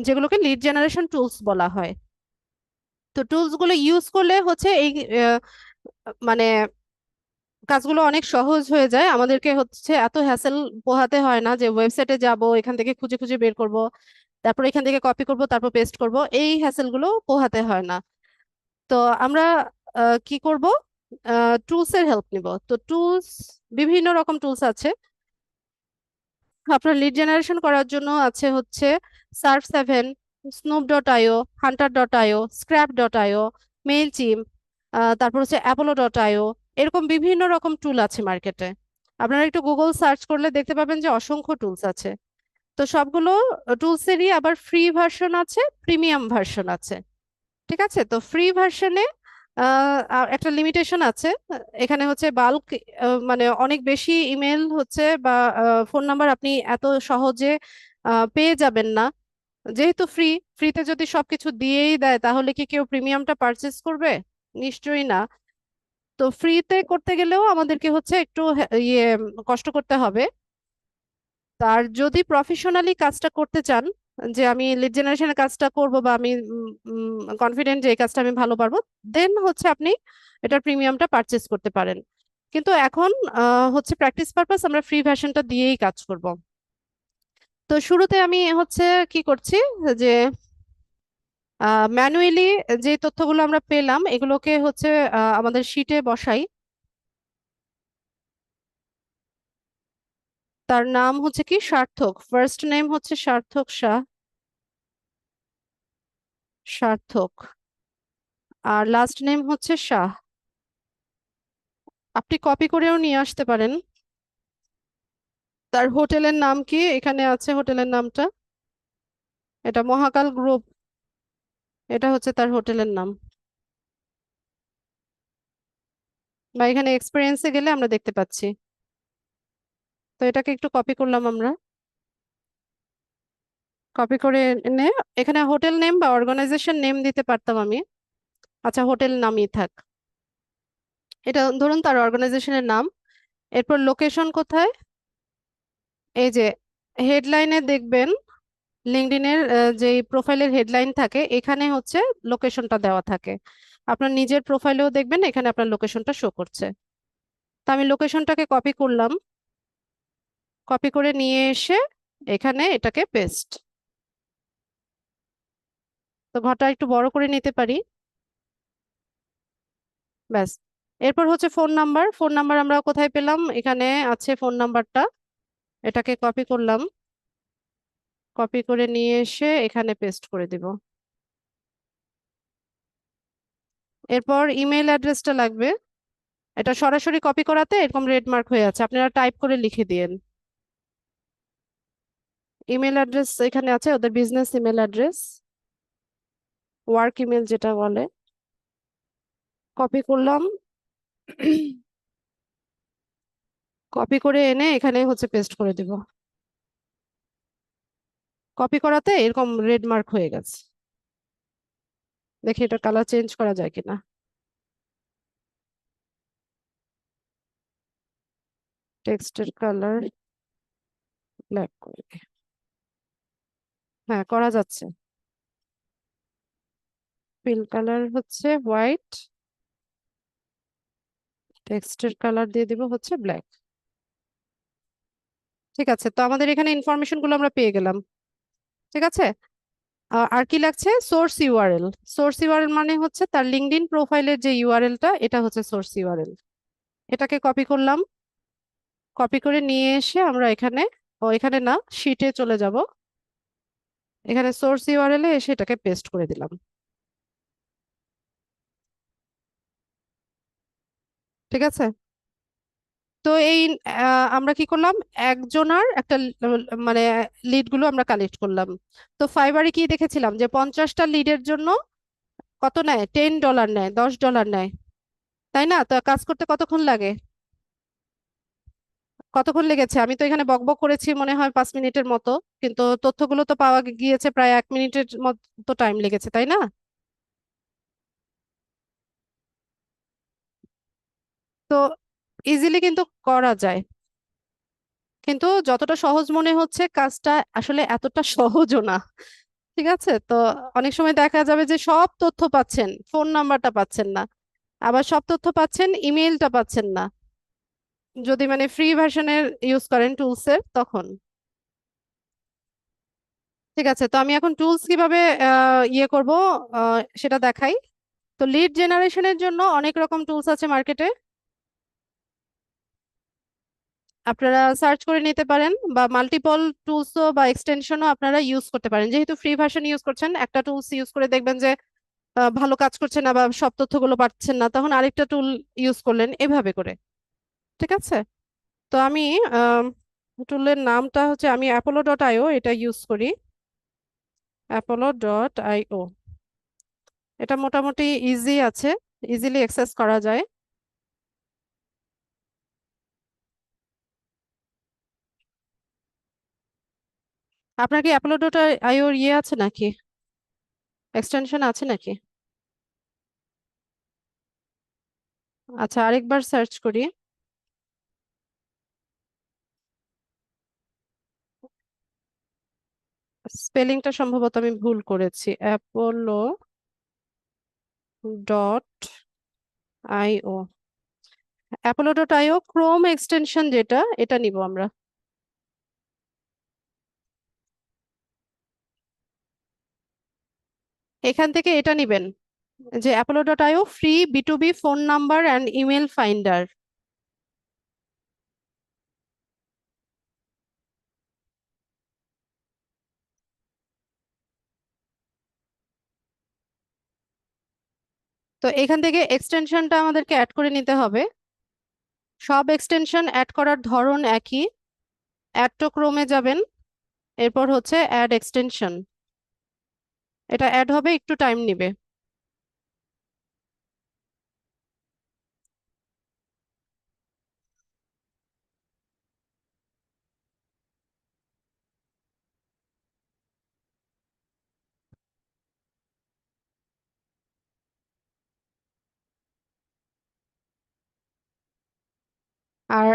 যেগুলোকে লিড জেনারেশন টুলস বলা হয়। তো টুলস গুলো ইউজ করলে হচ্ছে এই আহ, মানে কাজগুলো অনেক সহজ হয়ে যায়, আমাদেরকে হচ্ছে এত হ্যাসেল পোহাতে হয় না যে ওয়েবসাইটে যাব, এখান থেকে খুঁজে খুঁজে বের করব, তারপর এখান থেকে কপি করব, তারপর পেস্ট করব, এই হ্যাসেল গুলো পোহাতে হয় না। তো আমরা কি করব, টুলস এর হেল্প নিব। তো টুলস, বিভিন্ন রকম টুলস আছে আপনার লিড জেনারেশন করার জন্য। আছে হচ্ছে সার্ভ 7, স্নুপ.io, হান্টার.io, স্ক্র্যাপ.io, মেইলচিম, তারপর হচ্ছে অ্যাপোলো.io। এরকম বিভিন্ন রকম টুল আছে মার্কেটে। আপনারা একটু গুগল সার্চ করলে দেখতে পাবেন যে অসংখ্য টুলস আছে। তো সবগুলো টুলসেরই আবার ফ্রি ভার্সন আছে, প্রিমিয়াম ভার্সন আছে। ঠিক আছে, তো ফ্রি ভার্সনে একটা লিমিটেশন আছে। এখানে হচ্ছে বাল্ক, মানে অনেক বেশি ইমেল হচ্ছে বা ফোন নাম্বার আপনি এত সহজে পেয়ে যাবেন না। যেহেতু ফ্রিতে যদি সবকিছু দিয়েই দেয় তাহলে কি কেউ প্রিমিয়ামটা পারচেস করবে? নিশ্চয়ই না। তো ফ্রিতে করতে গেলেও আমাদেরকে হচ্ছে একটু কষ্ট করতে হবে। তার যদি প্রফেশনালি কাজটা করতে চান, যে আমি লিড জেনারেশনের কাজটা করব বা আমি কনফিডেন্ট যে এই কাজটা আমি ভালো পারবো, দেন হচ্ছে আপনি এটার প্রিমিয়ামটা পারচেস করতে পারেন। কিন্তু এখন হচ্ছে প্র্যাকটিস পারপাস আমরা ফ্রি ভার্সনটা দিয়েই কাজ করব। তো শুরুতে আমি হচ্ছে কি করছি, যে ম্যানুয়ালি যে তথ্যগুলো আমরা পেলাম এগুলোকে হচ্ছে আমাদের শিটে বসাই। তার নাম হচ্ছে কি সার্থক, ফার্স্ট নেম হচ্ছে সার্থক শাহ, সার্থক। আর লাস্ট নেম হচ্ছে শাহ। আপনি কপি করেও নিয়ে আসতে পারেন। তার হোটেলের নাম কি, এখানে আছে হোটেলের নামটা, এটা মহাকাল গ্রুপ, এটা হচ্ছে তার হোটেলের নাম। বা এখানে এক্সপিরিয়েন্সে গেলে আমরা দেখতে পাচ্ছি। তো এটাকে একটু কপি করলাম আমরা, কপি করে এনে এখানে হোটেল নেম বা অর্গানাইজেশন নেম দিতে পারতাম আমি। আচ্ছা, হোটেল নামই থাক। এটা ধরুন তার অর্গানাইজেশনের নাম। এরপর লোকেশন কোথায়, এই যে হেডলাইনে দেখবেন, লিঙ্কডইনের যে প্রোফাইলের হেডলাইন থাকে এখানে হচ্ছে লোকেশনটা দেওয়া থাকে। আপনার নিজের প্রোফাইলেও দেখবেন এখানে আপনার লোকেশনটা শো করছে। তো আমি লোকেশনটাকে কপি করলাম, কপি করে নিয়ে এসে এখানে এটাকে পেস্ট। তো ঘরটা একটু বড় করে নিতে পারি। ব্যাস। এরপর হচ্ছে ফোন নাম্বার, ফোন নাম্বার আমরা কোথায় পেলাম, এখানে আছে ফোন নাম্বারটা। এটাকে কপি করলাম, কপি করে নিয়ে এসে এখানে পেস্ট করে দিব। এরপর ইমেল অ্যাড্রেসটা লাগবে। এটা সরাসরি কপি করাতে এরকম রেড মার্ক হয়ে আছে, আপনারা টাইপ করে লিখে দিন। ইমেল অ্যাড্রেস এখানে আছে, ওদের business email address, work email যেটা বলে। কপি করলাম, কপি করে এনে এখানে হচ্ছে পেস্ট করে দিব। কপি করাতে এরকম রেড মার্ক হয়ে গেছে। দেখি এটা কালার চেঞ্জ করা যায় কিনা। টেক্সটের কালার ব্ল্যাক করে দিই। হ্যাঁ, করা যাচ্ছে। ফিল কালার হচ্ছে হোয়াইট, টেক্সটের কালার দিয়ে দিব হচ্ছে ব্ল্যাক। ঠিক আছে, তো আমাদের এখানে ইনফরমেশন গুলো আমরা পেয়ে গেলাম। ঠিক আছে, আর কি লাগছে, সোর্স ইউআরএল। সোর্স ইউআরএল মানে হচ্ছে তার লিঙ্কডইন প্রোফাইলের যে ইউআরএলটা, এটা হচ্ছে সোর্স ইউআরএল। এটাকে কপি করলাম, কপি করে নিয়ে এসে আমরা এখানে, ও এখানে না, শিটে চলে যাব। এখানে সোর্স ইউআরএল এ এসে এটাকে পেস্ট করে দিলাম। ঠিক আছে, তো এই আমরা কি করলাম, একজনের একটা মানে লিড গুলো আমরা কালেক্ট করলাম। তো ফাইবারে কি দেখেছিলাম যে 50টা লিডের জন্য কত নেয়, $10 নেয়, $10 নেয়। তাই না? তো কাজ করতে কতক্ষণ লাগে, কতক্ষণ লেগেছে? আমি তো এখানে বকবক করেছি মনে হয় 5 মিনিটের মতো, কিন্তু তথ্যগুলো তো পাওয়া গিয়েছে প্রায় 1 মিনিটের মতো টাইম লেগেছে, তাই না? তো ইজিলি কিন্তু করা যায়। কিন্তু যতটা সহজ মনে হচ্ছে কাজটা আসলে এতটা সহজও না। ঠিক আছে, তো অনেক সময় দেখা যাবে যে সব তথ্য পাচ্ছেন, ফোন নাম্বারটা পাচ্ছেন না, আবার সব তথ্য পাচ্ছেন, ইমেলটা পাচ্ছেন না, যদি মানে ফ্রি ভার্সনের ইউজ করেন টুলসের তখন। ঠিক আছে, তো আমি এখন টুলস কিভাবে করব সেটা দেখাই। তো লিড জেনারেশনের জন্য অনেক রকম টুলস আছে মার্কেটে, আপনারা সার্চ করে নিতে পারেন, বা মাল্টিপল টুলসও বা এক্সটেনশনও আপনারা ইউজ করতে পারেন। যেহেতু ফ্রি ভার্সন ইউজ করছেন, একটা টুলস ইউজ করে দেখবেন যে ভালো কাজ করছে না বা সব তথ্যগুলো পাচ্ছেন না, তখন আরেকটা টুল ইউজ করলেন এভাবে করে। ঠিক আছে? তো আমি টুলের নামটা হচ্ছে, আমি apollo.io এটা ইউজ করি। apollo.io এটা মোটামুটি ইজি আছে, ইজিলি অ্যাক্সেস করা যায়। আপনার কি apollo.io ইয়ে আছে নাকি, এক্সটেনশন আছে নাকি? আচ্ছা, আরেকবার সার্চ করি। স্পেলিংটা সম্ভবত আমি ভুল করেছি, apollo.io। apollo.io ক্রোম এক্সটেনশন যেটা, এটা নিব আমরা। এখান থেকে এটা নিবেন, যে apollo.io free B2B phone number and email finder. তো এখান থেকে এক্সটেনশনটা আমাদেরকে অ্যাড করে নিতে হবে। সব এক্সটেনশন অ্যাড করার ধরন একই। অ্যাড টু ক্রোমে যাবেন, এরপর হচ্ছে অ্যাড এক্সটেনশন। এটা অ্যাড হবে, একটু টাইম নেবে। আর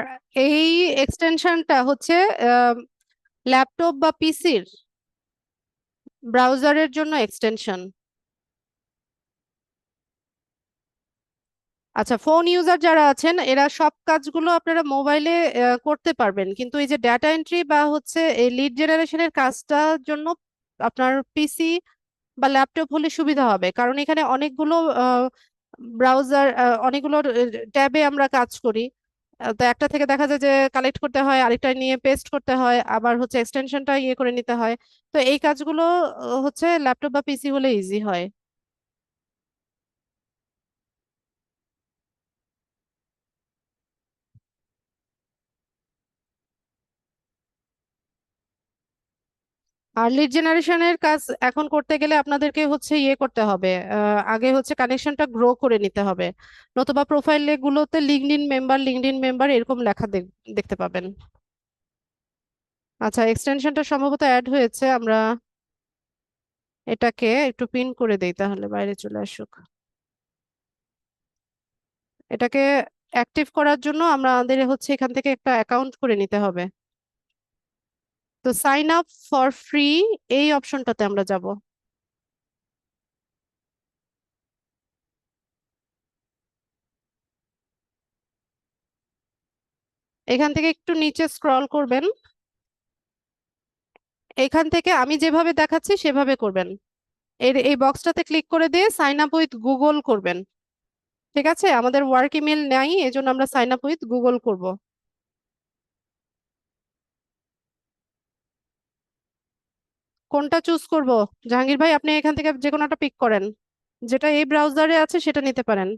এই এক্সটেনশনটা হচ্ছে ল্যাপটপ বা পিসির ব্রাউজারের জন্য এক্সটেনশন। আচ্ছা, ফোন ইউজার যারা আছেন এরা সব কাজগুলো আপনারা মোবাইলে করতে পারবেন, কিন্তু এই যে ডেটা এন্ট্রি বা হচ্ছে এই লিড জেনারেশনের কাজটার জন্য আপনার পিসি বা ল্যাপটপ হলে সুবিধা হবে, কারণ এখানে অনেকগুলো ব্রাউজার, অনেকগুলো ট্যাবে আমরা কাজ করি। তো একটা থেকে দেখা যায় যে কালেক্ট করতে হয়, আরেকটা নিয়ে পেস্ট করতে হয়, আবার হচ্ছে এক্সটেনশনটা ইয়ে করে নিতে হয়। তো এই কাজগুলো হচ্ছে ল্যাপটপ বা পিসি হলে ইজি হয়। আর লিড জেনারেশনের কাজ এখন করতে গেলে আপনাদেরকে হচ্ছে ইয়ে করতে হবে, আগে হচ্ছে কানেকশনটা গ্রো করে নিতে হবে, নতুবা প্রোফাইল গুলোতে লিঙ্কডইন মেম্বার এরকম লেখা দেখতে পাবেন। আচ্ছা, এক্সটেনশনটা সম্ভবত অ্যাড হয়েছে, আমরা এটাকে একটু পিন করে দেই তাহলে বাইরে চলে আসুক। এটাকে অ্যাক্টিভ করার জন্য আমাদের হচ্ছে এখান থেকে একটা অ্যাকাউন্ট করে নিতে হবে। তো সাইন আপ ফর ফ্রি এই অপশনটাতে আমরা যাব। এখান থেকে একটু নিচে স্ক্রল করবেন, এখান থেকে আমি যেভাবে দেখাচ্ছি সেভাবে করবেন। এই বক্সটাতে ক্লিক করে দিয়ে সাইন আপ উইথ গুগল করবেন। ঠিক আছে, আমাদের ওয়ার্ক ইমেল নাই, এজন্য আমরা সাইন আপ উইথ গুগল করব। কোনটা চুজ করব? জাহাঙ্গীর ভাই, আপনি এখান থেকে যে কোনো একটা পিক করেন, যেটা এই ব্রাউজারে আছে সেটা নিতে পারেন।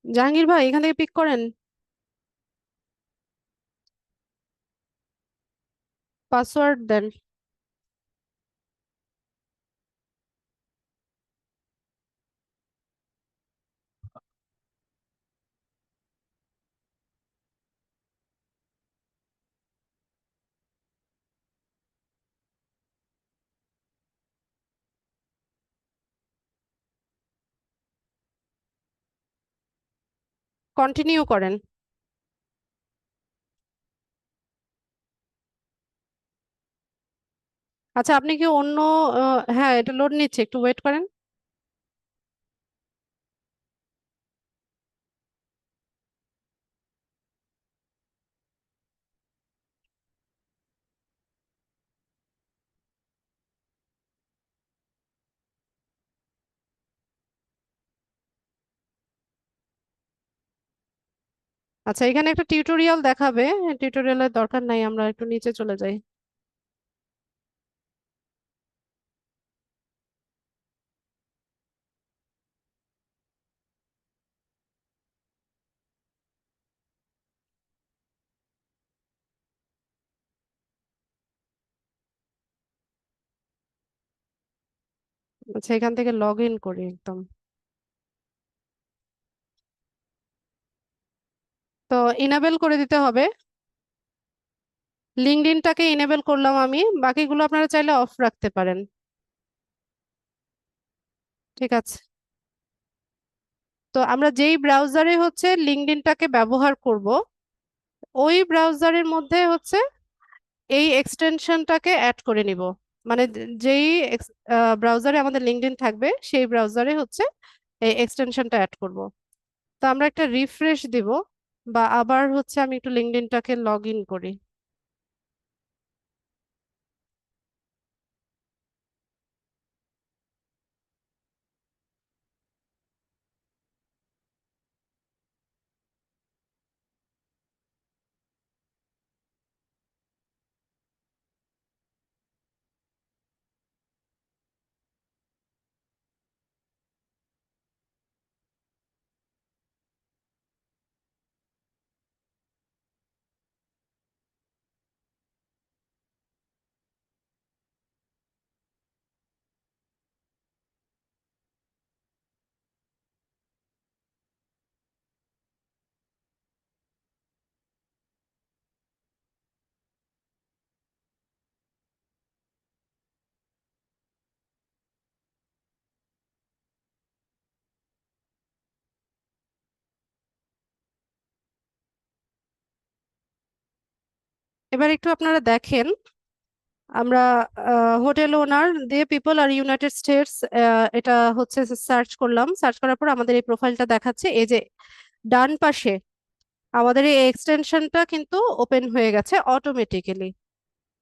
জাহাঙ্গীর ভাই, এখান থেকে পিক করেন, পাসওয়ার্ড দেন। কন্টিনিউ করেন। আচ্ছা, আপনি কি অন্য হ্যাঁ, এটা লোড নিচ্ছে, একটু ওয়েট করেন। আচ্ছা, এখানে একটা টিউটোরিয়াল দেখাবে, টিউটোরিয়ালের দরকার নাই, আমরা একটু নিচে চলে যাই। আচ্ছা, এখান থেকে লগ ইন করি একদম। তো ইনেবল করে দিতে হবে। লিঙ্কডইনটাকে ইনেবল করলাম আমি, বাকিগুলো আপনারা চাইলে অফ রাখতে পারেন। ঠিক আছে, তো আমরা যেই ব্রাউজারে হচ্ছে লিঙ্কডইনটাকে ব্যবহার করব, ওই ব্রাউজারের মধ্যে হচ্ছে এই এক্সটেনশনটাকে অ্যাড করে নিব। মানে যেই ব্রাউজারে আমাদের লিঙ্কডইন থাকবে, সেই ব্রাউজারে হচ্ছে এই এক্সটেনশনটা অ্যাড করব। তো আমরা একটা রিফ্রেশ দিব, বা আবার হচ্ছে আমি একটু লিঙ্কডইনটাকে লগ ইন করি। এবার একটু আপনারা দেখেন, আমরা হোটেল ওনার দিয়ে পিপল আর ইউনাইটেড স্টেটস, এটা হচ্ছে সার্চ করলাম। সার্চ করার পর আমাদের এই প্রোফাইলটা দেখাচ্ছে। এই যে ডান পাশে আমাদের এই এক্সটেনশনটা কিন্তু ওপেন হয়ে গেছে অটোমেটিক্যালি।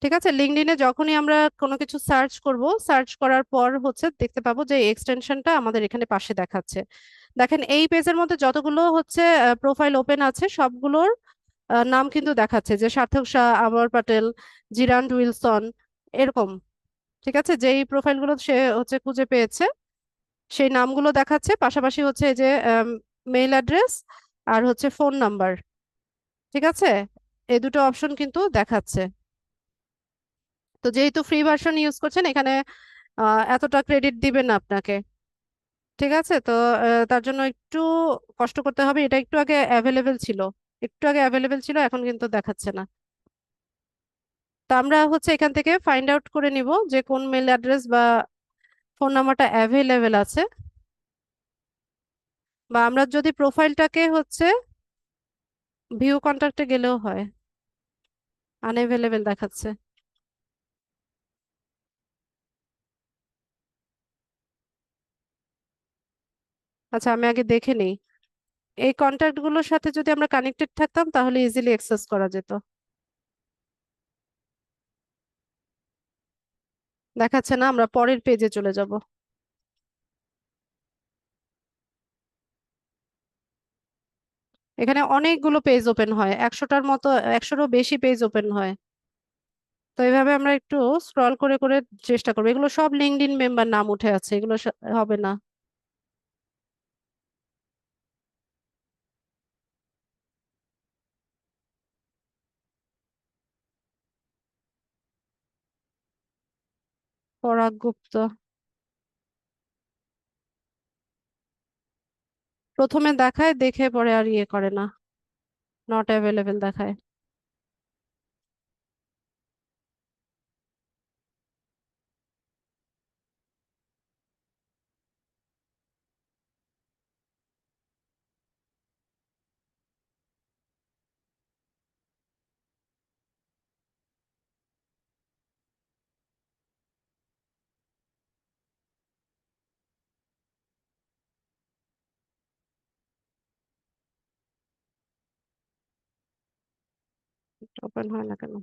ঠিক আছে, লিঙ্কডইনে যখনই আমরা কোনো কিছু সার্চ করব, সার্চ করার পর হচ্ছে দেখতে পাবো যে এক্সটেনশনটা আমাদের এখানে পাশে দেখাচ্ছে। দেখেন, এই পেজের মধ্যে যতগুলো হচ্ছে প্রোফাইল ওপেন আছে, সবগুলোর নাম কিন্তু দেখাচ্ছে, যে সার্থক শাহ, আমর পাটেল, জিরান্ড উইলসন, এরকম। ঠিক আছে, যেই প্রোফাইলগুলো সে হচ্ছে খুঁজে পেয়েছে, সেই নামগুলো দেখাচ্ছে। পাশাপাশি হচ্ছে এই যে মেইল অ্যাড্রেস আর হচ্ছে ফোন নাম্বার। ঠিক আছে, এই দুটো অপশন কিন্তু দেখাচ্ছে। তো যেহেতু ফ্রি ভার্সন ইউজ করছেন, এখানে এতটা ক্রেডিট দিবেন না আপনাকে। ঠিক আছে, তো তার জন্য একটু কষ্ট করতে হবে। এটা একটু আগে অ্যাভেলেবেল ছিল, একটু আগে অ্যাভেলেবেল ছিল, এখন কিন্তু দেখাচ্ছে না। তো আমরা হচ্ছে এখান থেকে ফাইন্ড আউট করে নিব যে কোন মেল অ্যাড্রেস বা ফোন নাম্বারটা অ্যাভেলেবেল আছে। বা আমরা যদি প্রোফাইলটাকে হচ্ছে ভিউ কন্টাক্টে গেলেও হয়, আনএভেলেবেল দেখাচ্ছে। আচ্ছা, আমি আগে দেখে নিই। এই কন্ট্যাক্ট গুলোর সাথে যদি আমরা কানেক্টেড থাকতাম, তাহলে ইজিলি অ্যাক্সেস করা যেত। দেখাচ্ছে না, আমরা পরের পেজে চলে যাব। এখানে অনেকগুলো পেজ ওপেন হয়, 100টার মতো, 100টারও বেশি পেজ ওপেন হয়। তো এইভাবে আমরা একটু স্ক্রল করে করে চেষ্টা করবো। এগুলো সব লিঙ্কডইন মেম্বার নাম উঠে আছে, এগুলো হবে না। পরাগ গুপ্ত প্রথমে দেখায়, দেখে পরে আর ইয়ে করে না, নট অ্যাভেলেবেল দেখায়। ওপেন হয় না কেন?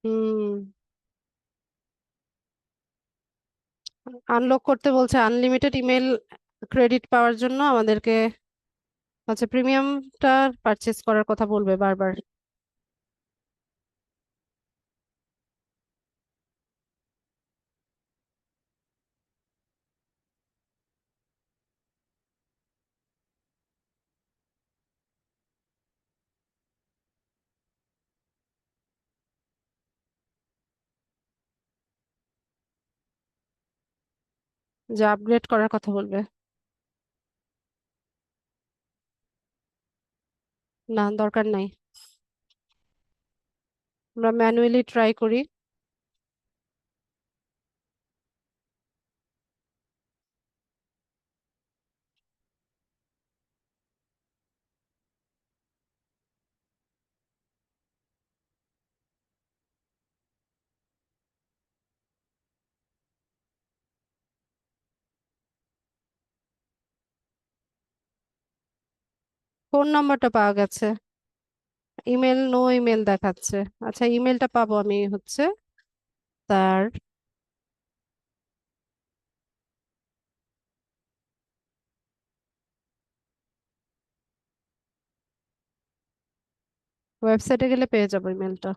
হুম, আনলক করতে বলছে। আনলিমিটেড ইমেল ক্রেডিট পাওয়ার জন্য আমাদেরকে হচ্ছে প্রিমিয়ামটা পারচেজ করার কথা বলবে বারবার। যে আপগ্রেড করার কথা বলবে। না, দরকার নাই। আমরা ম্যানুয়ালি ট্রাই করি। ফোন নাম্বারটা পাওয়া গেছে, ইমেল নো ইমেল দেখাচ্ছে। আচ্ছা, ইমেলটা পাবো আমি হচ্ছে তার ওয়েবসাইটে গেলে পেয়ে যাবো ইমেলটা।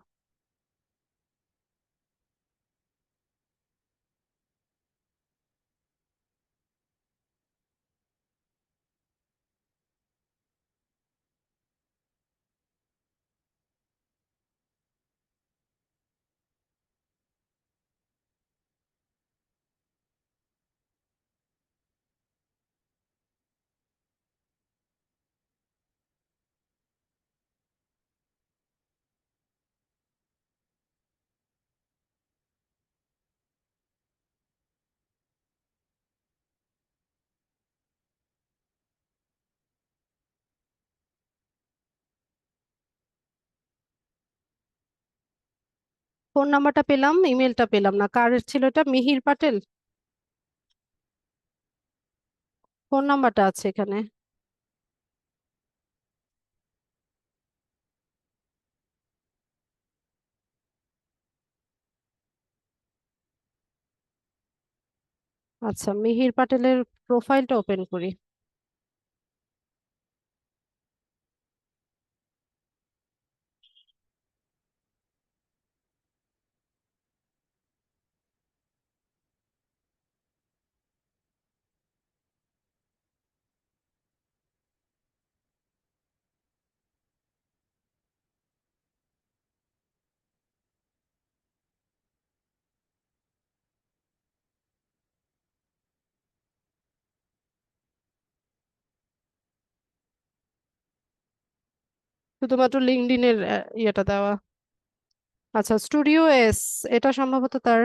ফোন নাম্বারটা পেলাম, ইমেলটা পেলাম না। কার ছিল এটা? মিহির পাটেল। ফোন নাম্বারটা আছে এখানে। আচ্ছা, মিহির পাটেলের প্রোফাইলটা ওপেন করি। শুধুমাত্র লিঙ্কডইনের ইয়েটা দেওয়া। আচ্ছা, স্টুডিও এস, এটা সম্ভবত তার।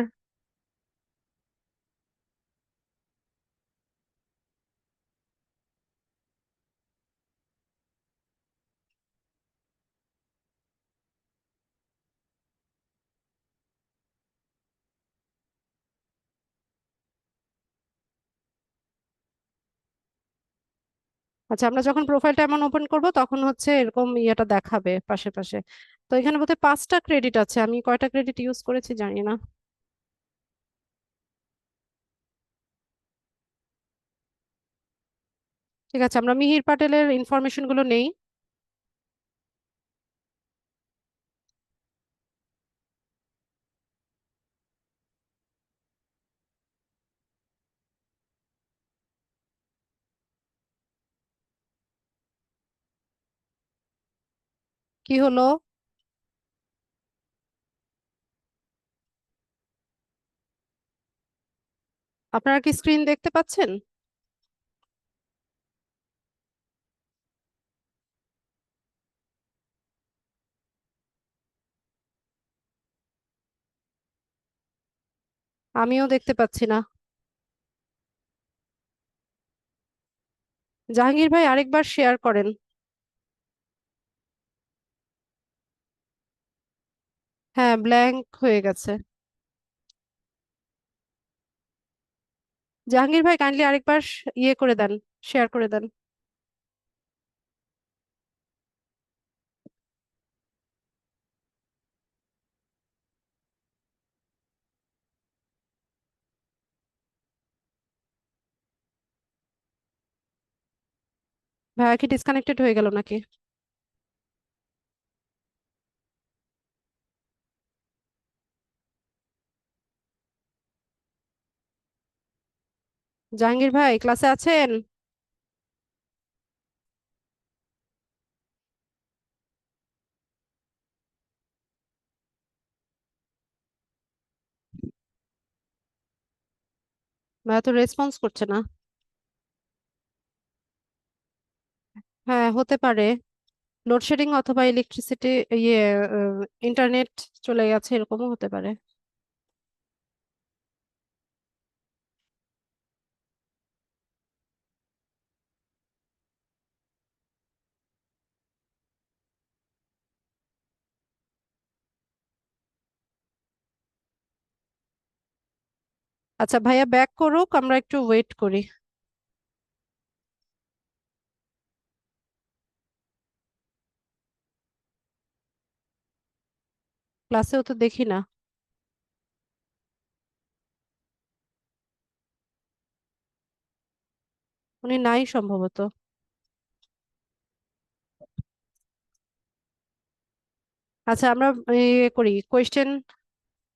আচ্ছা, আমরা যখন প্রোফাইলটা এমন ওপেন করব তখন হচ্ছে এরকম ইয়েটা দেখাবে পাশে পাশে। তো এখানে বোধহয় 5টা ক্রেডিট আছে, আমি কয়টা ক্রেডিট ইউজ করেছি জানি না। ঠিক আছে, আমরা মিহির পাটেলের ইনফরমেশন গুলো নেই। কি হলো? আপনারা কি স্ক্রিন দেখতে পাচ্ছেন? আমিও দেখতে পাচ্ছি না। জাহাঙ্গীর ভাই, আরেকবার শেয়ার করেন। হ্যাঁ, ব্ল্যাঙ্ক হয়ে গেছে। জাহাঙ্গীর ভাই, কাইন্ডলি আরেকবার ইয়ে করে দেন, শেয়ার করে দেন। ভাইয়া কি ডিসকানেক্টেড হয়ে গেল নাকি? জাহাঙ্গীর ভাই, ক্লাসে আছেন? ভাইয়া তো রেসপন্স করছে না। হ্যাঁ, হতে পারে লোডশেডিং অথবা ইলেকট্রিসিটি, ইয়ে ইন্টারনেট চলে গেছে, এরকমও হতে পারে। আচ্ছা ভাইয়া ব্যাক করুক, আমরা একটু ওয়েট করি। ক্লাসেও তো দেখি না। উনি নাই সম্ভবত। আচ্ছা আমরা ইয়ে করি, কোয়েশ্চেন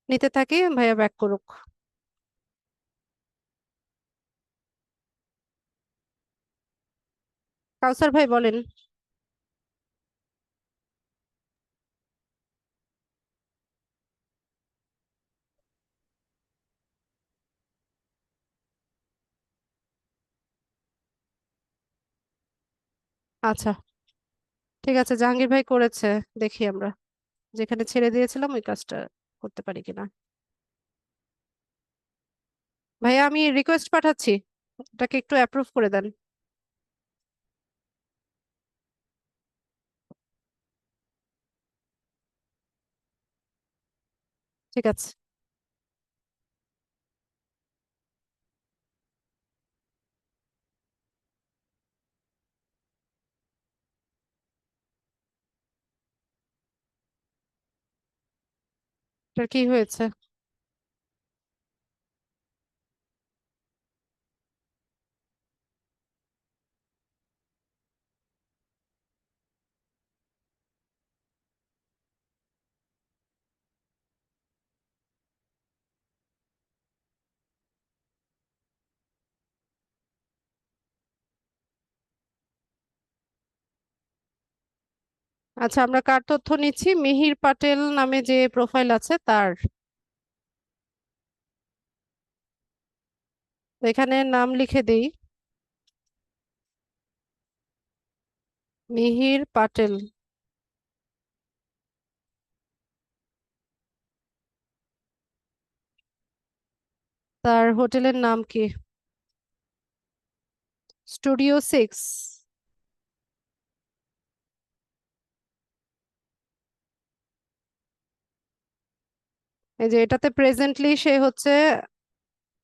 নিতে থাকি, ভাইয়া ব্যাক করুক। কাউসার ভাই বলেন। আচ্ছা ঠিক আছে, জাহাঙ্গীর ভাই করেছে। দেখি আমরা যেখানে ছেড়ে দিয়েছিলাম ওই কাজটা করতে পারি কিনা। ভাইয়া আমি রিকোয়েস্ট পাঠাচ্ছি, এটাকে একটু অ্যাপ্রুভ করে দেন। ঠিক আছে। এটার কি হয়েছে? আচ্ছা আমরা কার তথ্য নিচ্ছি? মিহির পাটেল নামে যে প্রোফাইল আছে তার। তো এখানে নাম লিখে দেই, মিহির পাটেল। তার হোটেলের নাম কি? স্টুডিও 6। এই যে এটাতে প্রেজেন্টলি সে হচ্ছে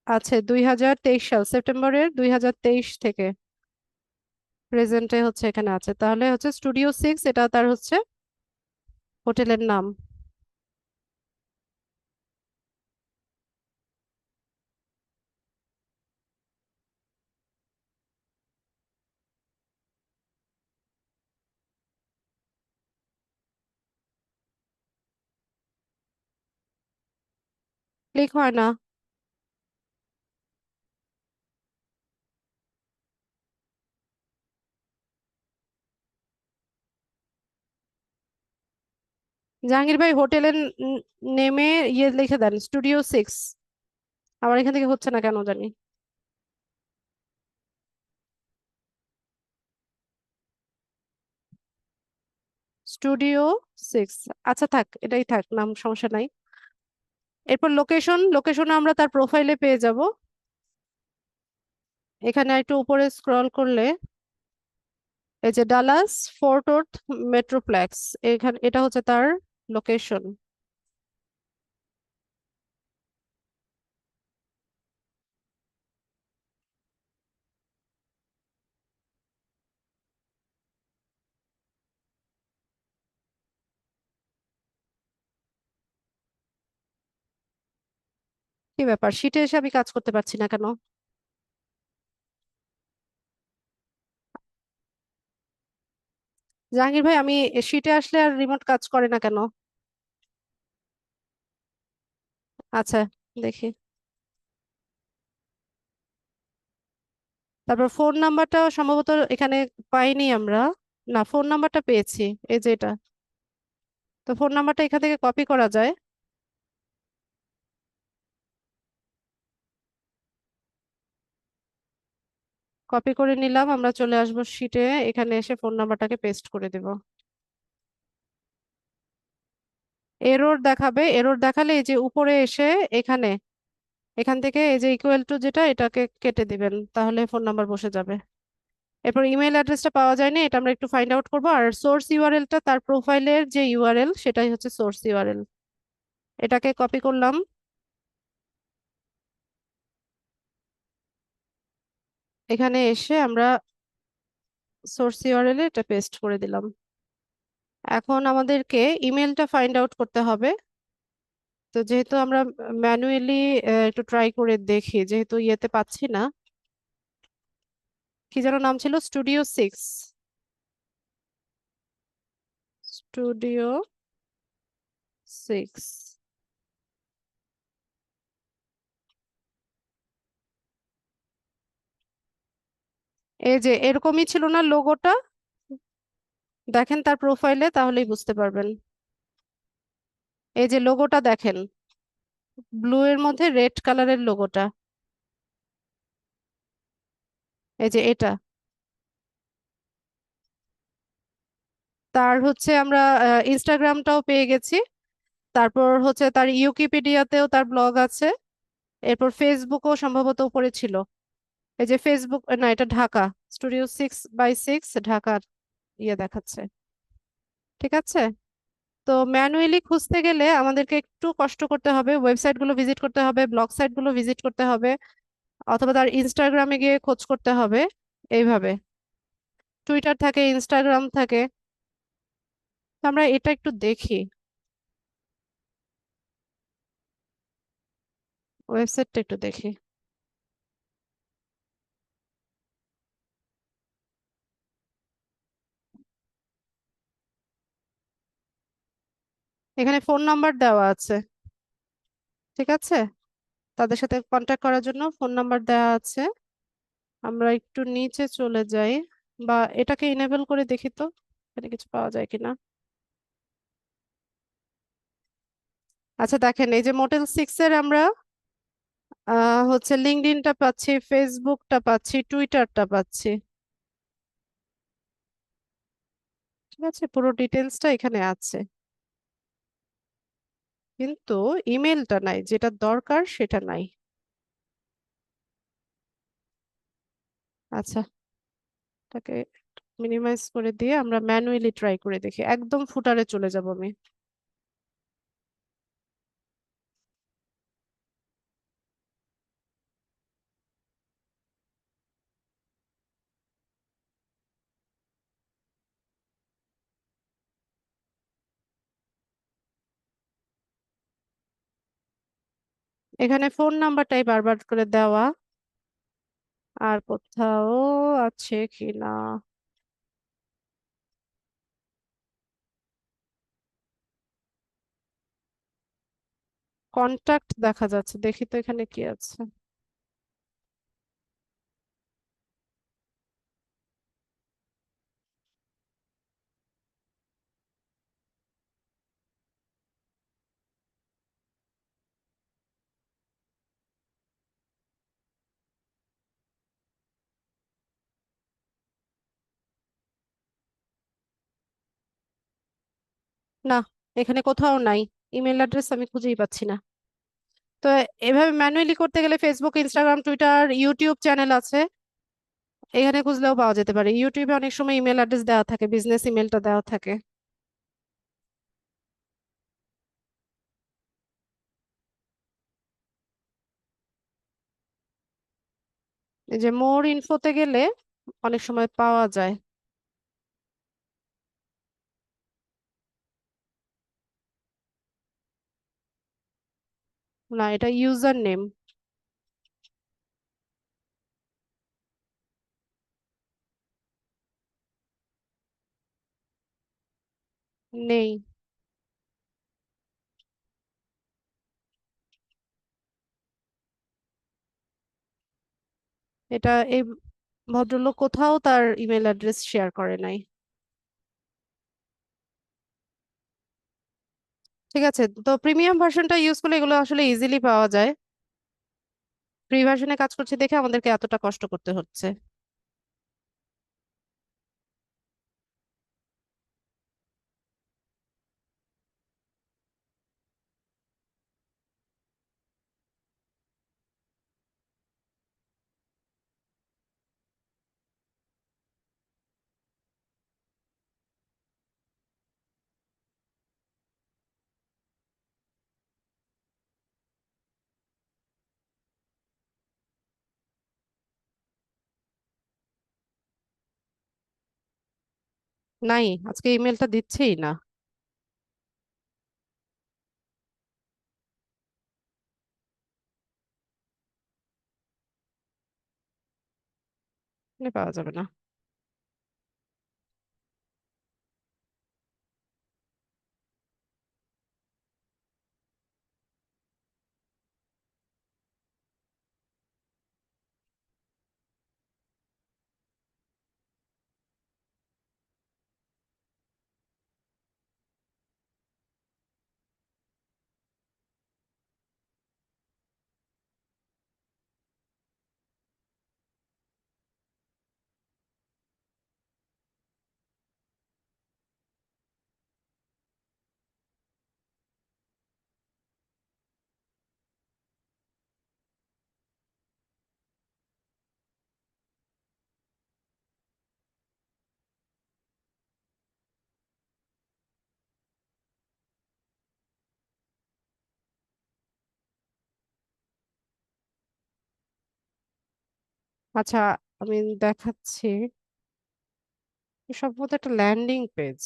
আছে 2023 সাল, সেপ্টেম্বরের 2023 থেকে প্রেজেন্টে হচ্ছে এখানে আছে, তাহলে হচ্ছে স্টুডিও 6 এটা তার হচ্ছে হোটেলের নাম। ক্লিক হয় না। জাহাঙ্গীর ভাই হোটেলের নেমে ইয়ে লিখে দেন স্টুডিও 6। আমার এখান থেকে হচ্ছে না কেন জানি। স্টুডিও 6। আচ্ছা থাক, এটাই থাক, নাম সমস্যা নাই। এরপর লোকেশন, লোকেশনে আমরা তার প্রোফাইলে পেয়ে যাব। এখানে একটু উপরে স্ক্রল করলে এই যে ডালাস ফোর্ট ওর্থ মেট্রোপ্লেক্স, এখানে এটা হচ্ছে তার লোকেশন। কি ব্যাপার, শিটে এসে আমি কাজ করতে পারছি না কেন? জাহাঙ্গীর ভাই আমি শিটে আসলে আর রিমোট কাজ করে না কেন? আচ্ছা দেখি। তারপর ফোন নাম্বারটা সম্ভবত এখানে পাইনি আমরা। না, ফোন নাম্বারটা পেয়েছি, এই যে এটা। তো ফোন নাম্বারটা এখান থেকে কপি করা যায়। কপি করে নিলাম, আমরা চলে আসবো শিটে, এখানে এসে ফোন নাম্বারটাকে পেস্ট করে দেব। এরর দেখাবে, এরর দেখালে এই যে উপরে এসে এখানে, এখান থেকে এই যে ইকুয়াল টু যেটা, এটাকে কেটে দিবেন, তাহলে ফোন নাম্বার বসে যাবে। এরপর ইমেল অ্যাড্রেসটা পাওয়া যায়নি, এটা আমরা একটু ফাইন্ড আউট করবো। আর সোর্স ইউআরএলটা তার প্রোফাইলের যে ইউআরএল, সেটাই হচ্ছে সোর্স ইউআরএল। এটাকে কপি করলাম, এখানে এসে আমরা সোর্স ইউআরএল এটা পেস্ট করে দিলাম। এখন আমাদেরকে ইমেলটা ফাইন্ড আউট করতে হবে। তো যেহেতু আমরা ম্যানুয়ালি একটু ট্রাই করে দেখি, যেহেতু ইয়েতে পাচ্ছি না, কি যেন নাম ছিল, স্টুডিও 6, স্টুডিও 6। এই যে এরকমই ছিল না লোগোটা, দেখেন তার প্রোফাইলে, তাহলেই বুঝতে পারবেন। এই যে লোগোটা দেখেন, ব্লু এর মধ্যে রেড কালারের লোগোটা, এই যে এটা। তার হচ্ছে আমরা ইনস্টাগ্রামটাও পেয়ে গেছি, তারপর হচ্ছে তার ইউকিপিডিয়াতেও তার ব্লগ আছে, এরপর ফেসবুকও সম্ভবত উপরে ছিল। এই যে ফেসবুক, না এটা ঢাকা, স্টুডিও 6x6 ঢাকার ইয়ে দেখাচ্ছে। ঠিক আছে, তো ম্যানুয়ালি খুঁজতে গেলে আমাদেরকে একটু কষ্ট করতে হবে, ওয়েবসাইট গুলো ভিজিট করতে হবে, ব্লগ সাইট গুলো ভিজিট করতে হবে, অথবা তার ইনস্টাগ্রামে গিয়ে খোঁজ করতে হবে। এইভাবে টুইটার থাকে, ইনস্টাগ্রাম থাকে। তো আমরা এটা একটু দেখি, ওয়েবসাইটটা একটু দেখি। এখানে ফোন নাম্বার দেওয়া আছে, ঠিক আছে, তাদের সাথে কন্ট্যাক্ট করার জন্য ফোন নাম্বার দেওয়া আছে। আমরা একটু নিচে চলে যাই, বা এটাকে ইনেবল করে দেখি তো এখানে কিছু পাওয়া যায় কিনা। আচ্ছা দেখেন, এই যে মোটেল 6 এর আমরা হচ্ছে লিঙ্কডইনটা পাচ্ছি, ফেসবুকটা পাচ্ছি, টুইটারটা পাচ্ছি। ঠিক আছে, পুরো ডিটেলসটা এখানে আছে, কিন্তু ইমেলটা নাই, যেটা দরকার সেটা নাই। আচ্ছা, এটাকে মিনিমাইজ করে দিয়ে আমরা ম্যানুয়ালি ট্রাই করে দেখি, একদম ফুটারে চলে যাব আমি। এখানে ফোন নাম্বারটাই বারবার করে দেওয়া, আর কোথাও আছে কি না। কন্টাক্ট দেখা যাচ্ছে, দেখি তো এখানে কি আছে। না, এখানে কোথাও নাই, ইমেল অ্যাড্রেস আমি খুঁজেই পাচ্ছি না। তো এভাবে ম্যানুয়ালি করতে গেলে Facebook, Instagram, Twitter, YouTube channel আছে, এখানে খুঁজলেও পাওয়া যেতে পারে। ইউটিউবে অনেক সময় ইমেল অ্যাড্রেস দেওয়া থাকে, বিজনেস ইমেলটা দেওয়া থাকে। এই যে মোর ইনফোতে গেলে অনেক সময় পাওয়া যায়। না, এটা ইউজার নেম নেই। এটা এই ভদ্রলোক কোথাও তার ইমেল অ্যাড্রেস শেয়ার করে নাই। ঠিক আছে, তো প্রিমিয়াম ভার্সনটা ইউজ করলে এগুলো আসলে ইজিলি পাওয়া যায়। ফ্রি ভার্সনে কাজ করছে দেখে আমাদেরকে এতটা কষ্ট করতে হচ্ছে। নাই, আজকে ইমেলটা দিচ্ছেই না। পাওয়া যাবে না। আচ্ছা, আমি দেখাচ্ছি। সম্ভবত একটা ল্যান্ডিং পেজ।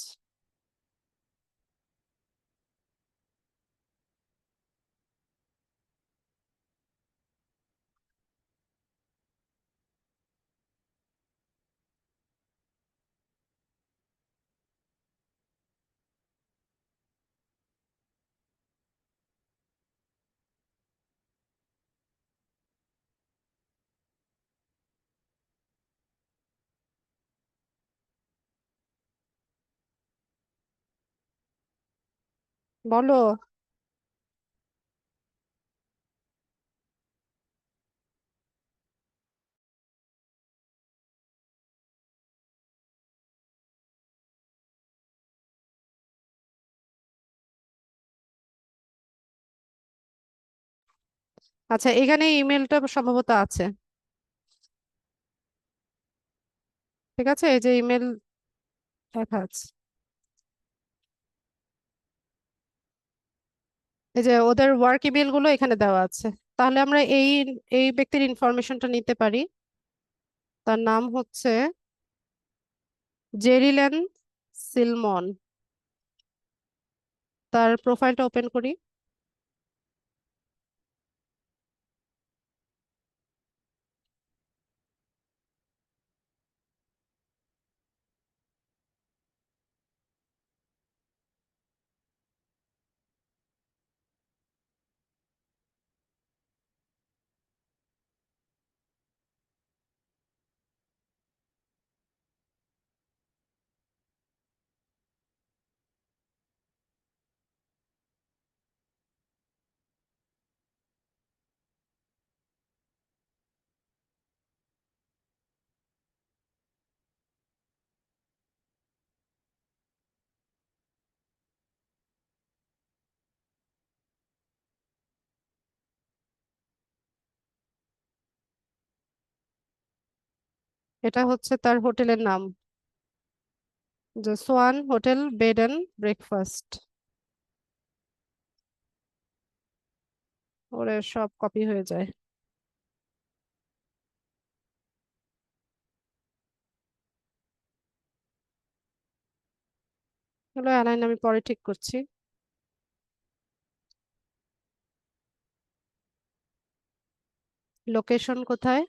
বলো। আচ্ছা, এখানে ইমেলটা সম্ভবত আছে। ঠিক আছে, এই যে ইমেল দেখাচ্ছে। এই যে ওদের ওয়ার্ক ইমেল গুলো এখানে দেওয়া আছে। তাহলে আমরা এই এই ব্যক্তির ইনফরমেশনটা নিতে পারি। তার নাম হচ্ছে জেরিলেন সিলমন। তার প্রোফাইলটা ওপেন করি। এটা হচ্ছে তার হোটেলের নাম, যে swan hotel bed and breakfast. ওরে সব কপি হয়ে যায়। হলো অ্যালাইন, আমি পরে ঠিক করছি। লোকেশন কোথায়?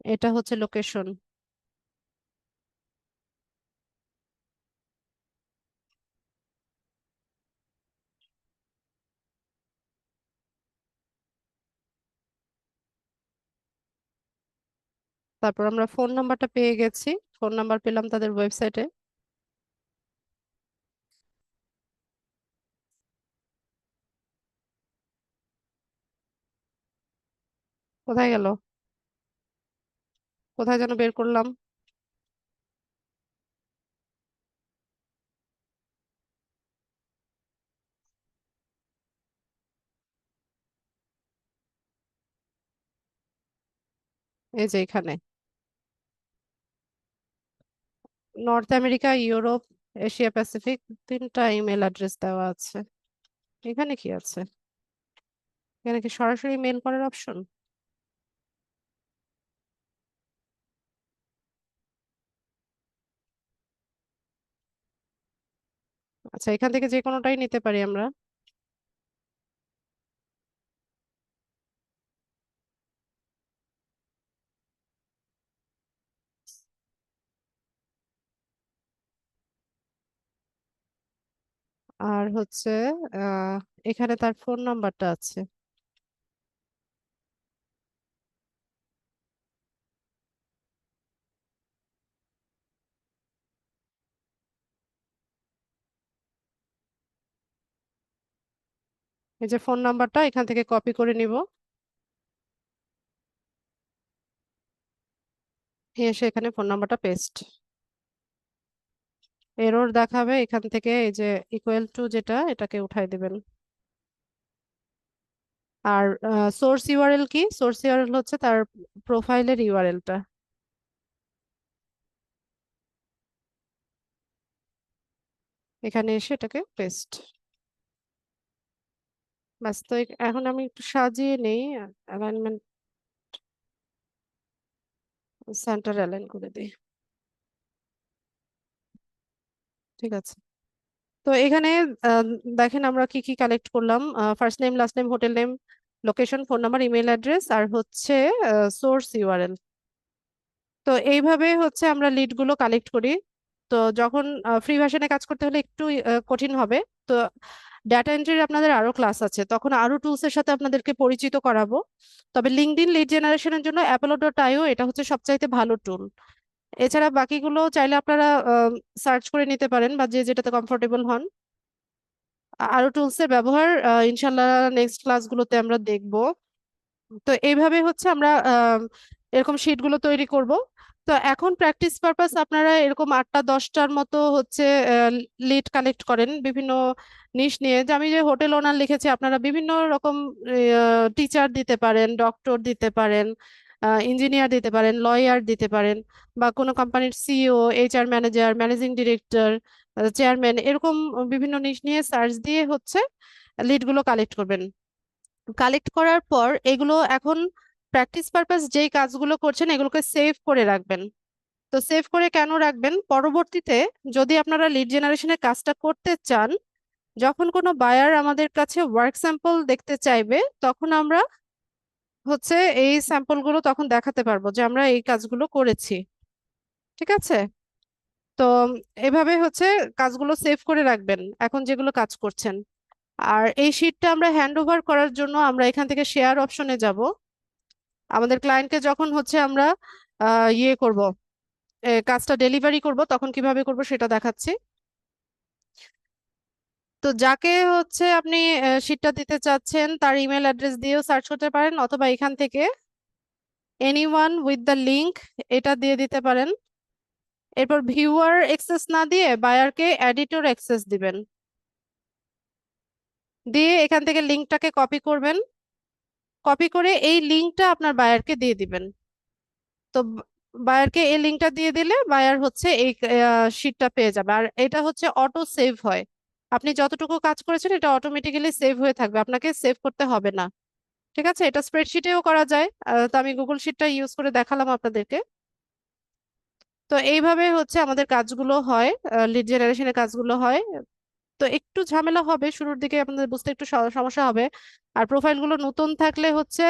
এটা হচ্ছে লোকেশন। তারপর আমরা ফোন নাম্বারটা পেয়ে গেছি। ফোন নাম্বার পেলাম তাদের ওয়েবসাইটে। কোথায় গেল? কোথায় যেন বের করলাম। এই যে এখানে north America, Europe, Asia Pacific, তিনটা ইমেল অ্যাড্রেস দেওয়া আছে। এখানে কি আছে? এখানে কি সরাসরি মেল করার অপশন? আচ্ছা, এখান থেকে যে কোনোটাই নিতে পারি আমরা। আর হচ্ছে আহ এখানে তার ফোন নাম্বারটা আছে। এই যে ফোন নাম্বারটা এখান থেকে কপি করে নিব, নিয়ে এসে এখানে ফোন নাম্বারটা পেস্ট। এরর দেখাবে, এখান থেকে এই যে ইকুয়াল টু যেটা এটাকে উঠাই দিবেন। আর সোর্স ইউআরএল কি? সোর্স ইউআরএল হচ্ছে তার প্রোফাইলের ইউআরএলটা। এখানে এসে এটাকে পেস্ট। ব্যাস, তো এখন আমি একটু সাজিয়ে নেই, অ্যালাইনমেন্ট সেন্টার অ্যালাইন করে দিই। ঠিক আছে। তো এখানে আহ, দেখেন আমরা কি কি কালেক্ট করলাম। First name, last name, hotel name, location, phone number, email address, আর হচ্ছে সোর্স ইউআরএল। তো এইভাবে হচ্ছে আমরা লিড গুলো কালেক্ট করি। তো যখন ফ্রি ভার্সনে কাজ করতে হলে একটু কঠিন হবে। তো ডাটা এন্ট্রির আপনাদের আরো ক্লাস আছে, তখন আরো টুলস এর সাথে আপনাদেরকে পরিচিত করাবো। তবে লিঙ্কডইন লিড জেনারেশনের জন্য apollo.io এটা হচ্ছে সবচাইতে ভালো টুল। এছাড়া বাকিগুলো চাইলে আপনারা সার্চ করে নিতে পারেন, বা যে যেটাতে কমফোর্টেবল হন। আরো টুলস এর ব্যবহার ইনশাল্লাহ নেক্সট ক্লাসগুলোতে আমরা দেখব। তো এইভাবে হচ্ছে আমরা এরকম শিট গুলো তৈরি করব। তো এখন প্র্যাকটিস পারপাস আপনারা এরকম 8টা 10টার মতো হচ্ছে লিড কালেক্ট করেন বিভিন্ন নিশ নিয়ে। যে আমি যে হোটেল ওনার লিখেছি, আপনারা বিভিন্ন রকম টিচার দিতে পারেন, ডক্টর দিতে পারেন, ইঞ্জিনিয়ার দিতে পারেন, লয়ার দিতে পারেন, বা কোনো কোম্পানির CEO, HR manager, managing director, chairman, এরকম বিভিন্ন নিশ নিয়ে সার্চ দিয়ে হচ্ছে লিড গুলো কালেক্ট করবেন। কালেক্ট করার পর এগুলো এখন প্র্যাকটিস পারপাস যেই কাজগুলো করছেন এগুলোকে সেভ করে রাখবেন। তো সেভ করে কেন রাখবেন? পরবর্তীতে যদি আপনারা লিড জেনারেশনের কাজটা করতে চান, যখন কোনো বায়ার আমাদের কাছে ওয়ার্ক স্যাম্পল দেখতে চাইবে, তখন আমরা হচ্ছে এই স্যাম্পল গুলো তখন দেখাতে পারবো যে আমরা এই কাজগুলো করেছি। ঠিক আছে? তো এভাবে হচ্ছে কাজগুলো সেভ করে রাখবেন এখন যেগুলো কাজ করছেন। আর এই শিটটা আমরা হ্যান্ড ওভার করার জন্য আমরা এখান থেকে শেয়ার অপশনে যাব। আমাদের ক্লায়েন্টকে যখন হচ্ছে আমরা ইয়ে করব, কাজটা ডেলিভারি করব, তখন কিভাবে করব সেটা দেখাচ্ছি। তো যাকে হচ্ছে আপনি শিটটা দিতে চাচ্ছেন তার ইমেল অ্যাড্রেস দিয়েও সার্চ করতে পারেন, অথবা এখান থেকে এনিওয়ান উইথ দ্য লিংক এটা দিয়ে দিতে পারেন। এরপর ভিউয়ার অ্যাক্সেস না দিয়ে বায়ারকে এডিটর অ্যাক্সেস দিবেন। দিয়ে এখান থেকে লিংকটাকে কপি করবেন, কপি করে এই লিংকটা আপনার বায়ারকে দিয়ে দিবেন। তো বায়ারকে এই লিংকটা দিয়ে দিলে বায়ার হচ্ছে এই শিটটা পেয়ে যাবে। আর এটা হচ্ছে অটো সেভ হয়, আপনি যতটুকু কাজ করেছেন এটা অটোমেটিক্যালি সেভ হয়ে থাকবে, আপনাকে সেভ করতে হবে না। ঠিক আছে? এটা স্প্রেডশিটেও করা যায়, তো আমি গুগল শিটটা ইউজ করে দেখালাম আপনাদেরকে। তো এইভাবে হচ্ছে আমাদের কাজগুলো হয়, লিড জেনারেশনের কাজগুলো হয়। তো একটু ঝামেলা হবে শুরুর দিকে, আপনাদের বুঝতে একটু সমস্যা হবে। আর প্রোফাইলগুলো নতুন থাকলে হচ্ছে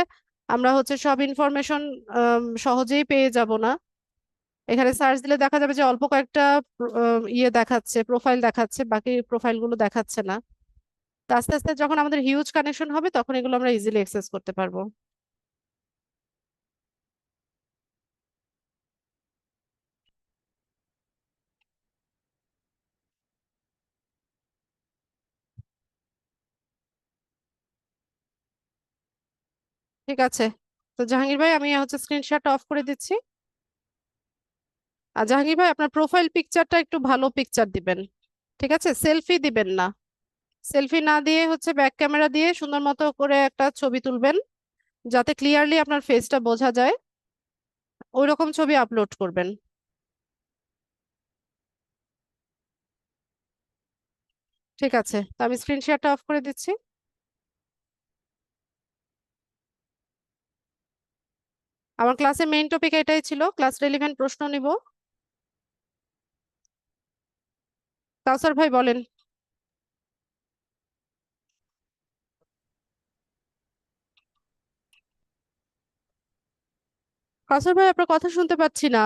আমরা হচ্ছে সব ইনফরমেশন সহজেই পেয়ে যাব না। এখানে সার্চ দিলে দেখা যাবে যে অল্প কয়েকটা ইয়ে দেখাচ্ছে, প্রোফাইল দেখাচ্ছে, বাকি প্রোফাইলগুলো দেখাচ্ছে না। তো আস্তে আস্তে যখন আমাদের হিউজ কানেকশন হবে তখন এগুলো আমরা ইজিলি অ্যাক্সেস করতে পারবো। ঠিক আছে। তো জাহাঙ্গীর ভাই, আমি হচ্ছে স্ক্রিনশট অফ করে দিচ্ছি। আর জাহাঙ্গীর ভাই, আপনার প্রোফাইল পিকচারটা একটু ভালো পিকচার দিবেন। ঠিক আছে? সেলফি দিবেন না। সেলফি না দিয়ে হচ্ছে ব্যাক ক্যামেরা দিয়ে সুন্দর মতো করে একটা ছবি তুলবেন, যাতে ক্লিয়ারলি আপনার ফেসটা বোঝা যায়, ওই রকম ছবি আপলোড করবেন। ঠিক আছে, তো আমি স্ক্রিন শেয়ারটা অফ করে দিচ্ছি। আমার ক্লাসে মেইন টপিক এটাই ছিল, ক্লাস রেলিভেন্ট প্রশ্ন নিব। কাউসার ভাই বলেন। কাসর ভাই, আপনার কথা শুনতে পাচ্ছি না।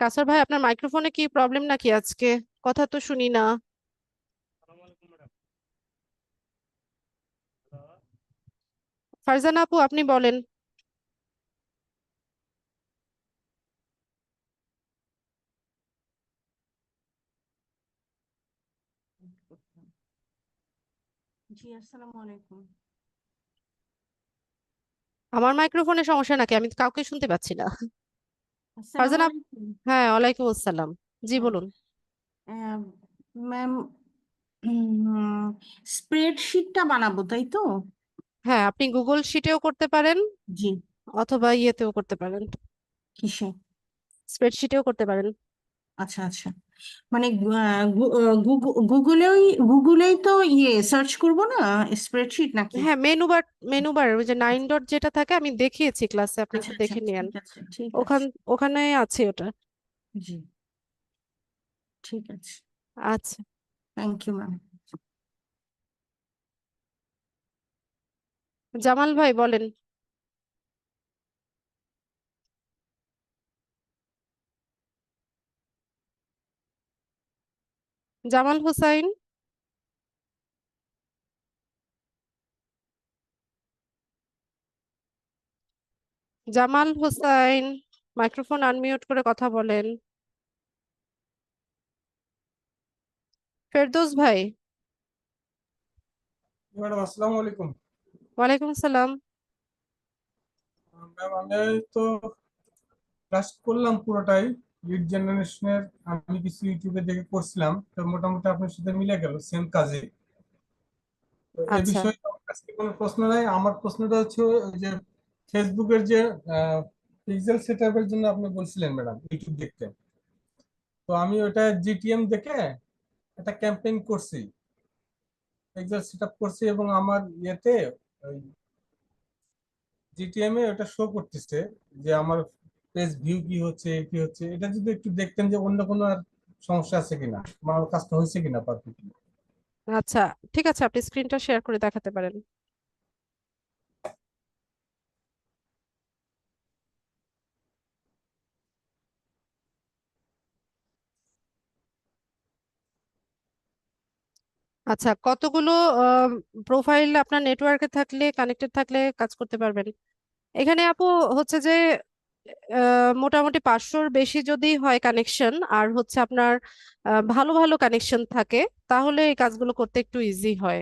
কাসর ভাই, আপনার মাইক্রোফোনে কি প্রবলেম নাকি আজকে? কথা তো শুনি না। ফারজানা আপু, আপনি বলেন। জি, আসসালামু আলাইকুম। আমার মাইক্রোফোনে সমস্যা নাকি? আমি তো কাউকে শুনতে পাচ্ছি না। আসসালামু ফারজানা আলাইকুম। হ্যাঁ, ওয়ালাইকুম আসসালাম। জি হ্যাঁ, বলুন। ম্যাম, স্প্রেডশিটটা বানাবো তাই তো? হ্যাঁ, আপনি গুগল শিটেও করতে পারেন জি। অথবা ইয়েতেও করতে পারেন, কিসে? স্প্রেডশিটেও করতে পারেন। আচ্ছা আচ্ছা, মানে গুগলেই গুগলেই তো সার্চ করব না, স্প্রেডশিট নাকি? হ্যাঁ, মেনু বার ওই যে 9 ডট যেটা থাকে, আমি দেখিয়েছি ক্লাসে, আপনি আচ্ছা একটু আচ্ছা, দেখে নিয়েন। ঠিক আছে ঠিক ওখান আছে। ওখানে আছে ওটা। জি, ঠিক আছে। আচ্ছা, থ্যাংক ইউ ম্যাম। জামাল ভাই বলেন। জামাল হোসাইন। জামাল হোসাইন, মাইক্রোফোন আনমিউট করে কথা বলেন। ফেরদৌস ভাই। ম্যাডাম আসসালামু আলাইকুম। ওয়ালাইকুম আসসালাম। ম্যাম আমি তো ক্লাস করলাম পুরোটাই লিড জেনারেশনের। আমি কিছু ইউটিউবে দেখে করছিলাম, তো মোটামুটি আপনার সাথে মিলে গেল সেম কাজে। তো এই আচ্ছা বিষয়ে আমার কাছে কোনো প্রশ্ন নাই। আমার প্রশ্নটা হচ্ছে ওই যে ফেসবুকের যে পিক্সেল সেটআপের জন্য আপনি বলছিলেন ম্যাডাম ইউটিউব দেখতে, তো আমি ওটা জিটিএম দেখে একটা ক্যাম্পেইন করছি, পিক্সেল সেটআপ করছি, এবং আমার ইয়েতে জিটিএম এ ওটা শো করতেছে যে আমার পেজ ভিউ কি হচ্ছে কি হচ্ছে। এটা যদি একটু দেখতেন যে অন্য কোনো আর সমস্যা আছে কিনা, আমার কাজটা হয়েছে কিনা পারফেক্টলি। আচ্ছা, ঠিক আছে, আপনি স্ক্রিনটা শেয়ার করে দেখাতে পারেন। আচ্ছা, কতগুলো প্রোফাইল আপনার নেটওয়ার্কে থাকলে, কানেক্টেড থাকলে কাজ করতে পারবেন? এখানে আপু হচ্ছে যে মোটামুটি 500-র বেশি যদি হয় কানেকশন, আর হচ্ছে আপনার ভালো ভালো কানেকশন থাকে, তাহলে এই কাজগুলো করতে একটু ইজি হয়।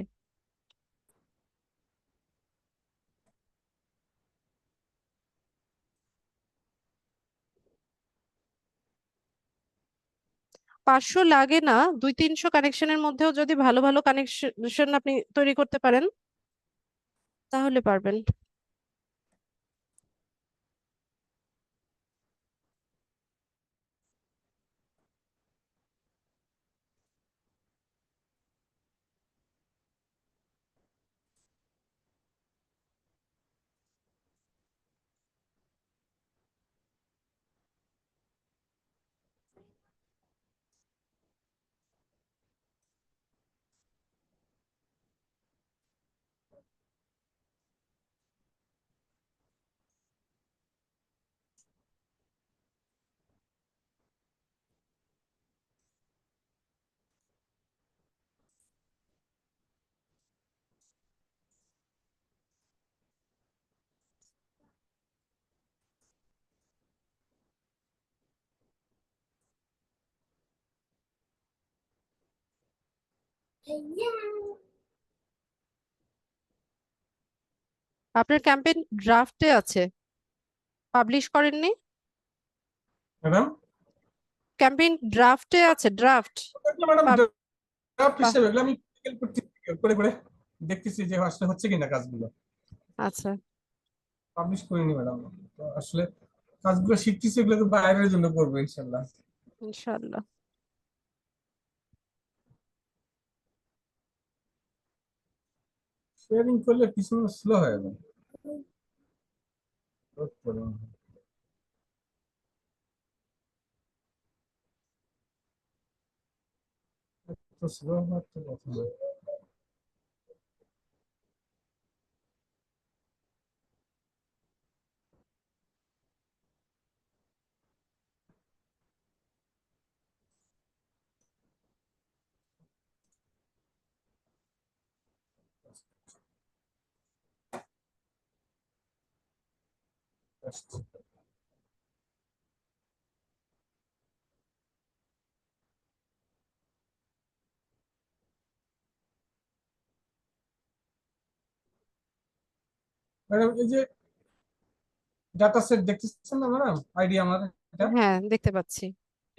500 লাগে না, 200-300 কানেকশনের মধ্যেও যদি ভালো ভালো কানেকশন আপনি তৈরি করতে পারেন, তাহলে পারবেন। আপনার ক্যাম্পেইন ড্রাফটে আছে, পাবলিশ করেননি? ম্যাডাম, ক্যাম্পেইন ড্রাফটে আছে, ড্রাফট। ম্যাডাম ড্রাফট হিসেবে এগুলো আমি practical করে করে দেখতেছি যে আসলে হচ্ছে কিনা কাজগুলো। আচ্ছা, পাবলিশ করিনি ম্যাডাম। তো আসলে কাজগুলো শিখতেছি, এগুলো তো বাইরের জন্য করবো ইনশাল্লাহ। ইনশাআল্লাহ। শেয়ারিং করলে কিছু স্লো হয়ে যাবে। তো স্লো হওয়ার তো কথা না। আসছে। ম্যাডাম এই যে ডাটা সেট দেখতেছেন না ম্যাডাম, আইডি আমার এটা, হ্যাঁ, দেখতে পাচ্ছি।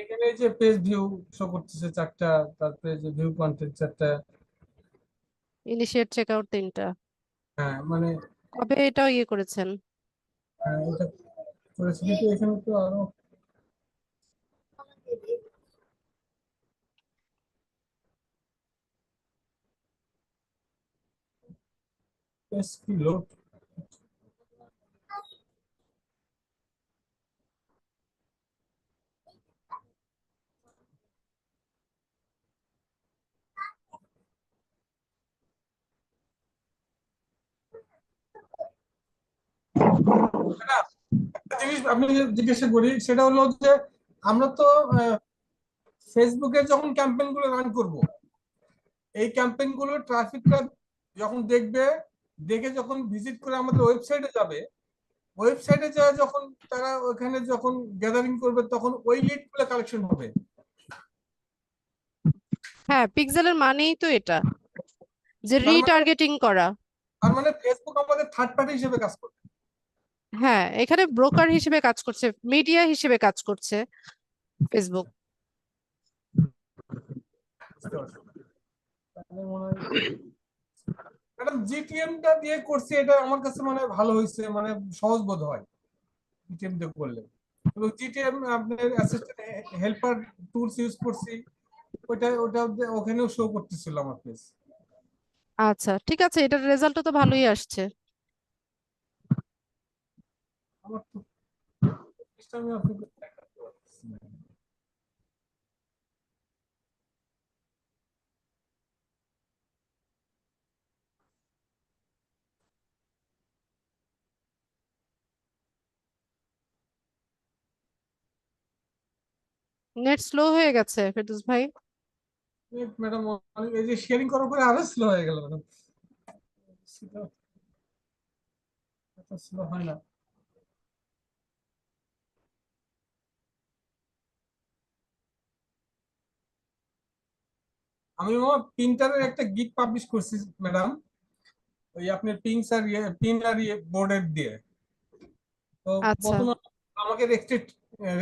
এখানে এই যে পেজ ভিউ শো করতেছে 4টা, তারপরে যে ভিউ কন্টেন্ট 4টা। ইনিশিয়েট চেকআউট 3টা। হ্যাঁ মানে কবে এটাও ইয়ে করেছেন? এটা করেছি, কিন্তু এখানে তো আরো পেজ কি লোড। একটা জিনিস আপনি জিজ্ঞাসা করি, সেটা হলো যে আমরা তো ফেসবুকে যখন ক্যাম্পেইন গুলো রান করব, এই ক্যাম্পেইন গুলো ট্রাফিকরা যখন দেখবে, দেখে যখন ভিজিট করে আমাদের ওয়েবসাইটে যাবে, ওয়েবসাইটে যায় যখন তারা ওখানে যখন গ্যাদারিং করবে, তখন ওই লিড গুলো কালেকশন হবে। হ্যাঁ, পিক্সেলের মানেই তো এটা, যে তার মানে রিটার্গেটিং করা। ফেসবুক আমাদের থার্ড পার্টি হিসেবে কাজ করবে। হ্যাঁ, এখানে ব্রোকার হিসেবে কাজ করছে, মিডিয়া হিসেবে কাজ করছে ফেসবুক। বুঝতে পারছো? তাহলে মনে হয় ম্যাডাম জিটিএম টা দিয়ে করছি, এটা আমার কাছে মনে হয় ভালো হয়েছে, মানে সহজ বোধ হয় জিটিএম দিয়ে করলে। এবং জিটিএম আপনার অ্যাসিস্ট্যান্ট হেল্পার টুলস ইউজ করছি, ওটা ওখানেও শো করতেছিল আমার পেজ। আচ্ছা, ঠিক আছে, এটার রেজাল্টও তো ভালোই আসছে। আমার তো আমি আপনাকে দেখাতে পারতেছি না। নেট স্লো হয়ে গেছে ফেরদৌস ভাই। ম্যাডাম এই যে শেয়ারিং করার পরে আরো স্লো হয়ে গেল ম্যাডাম, এত স্লো হয় না। আমি আমার প্রিন্টারের একটা গিট পাবলিশ করছি ম্যাডাম, ওই আপনার পিনস আর পিন আর বোর্ডের দিয়ে। তো আচ্ছা, প্রথমে আমাকে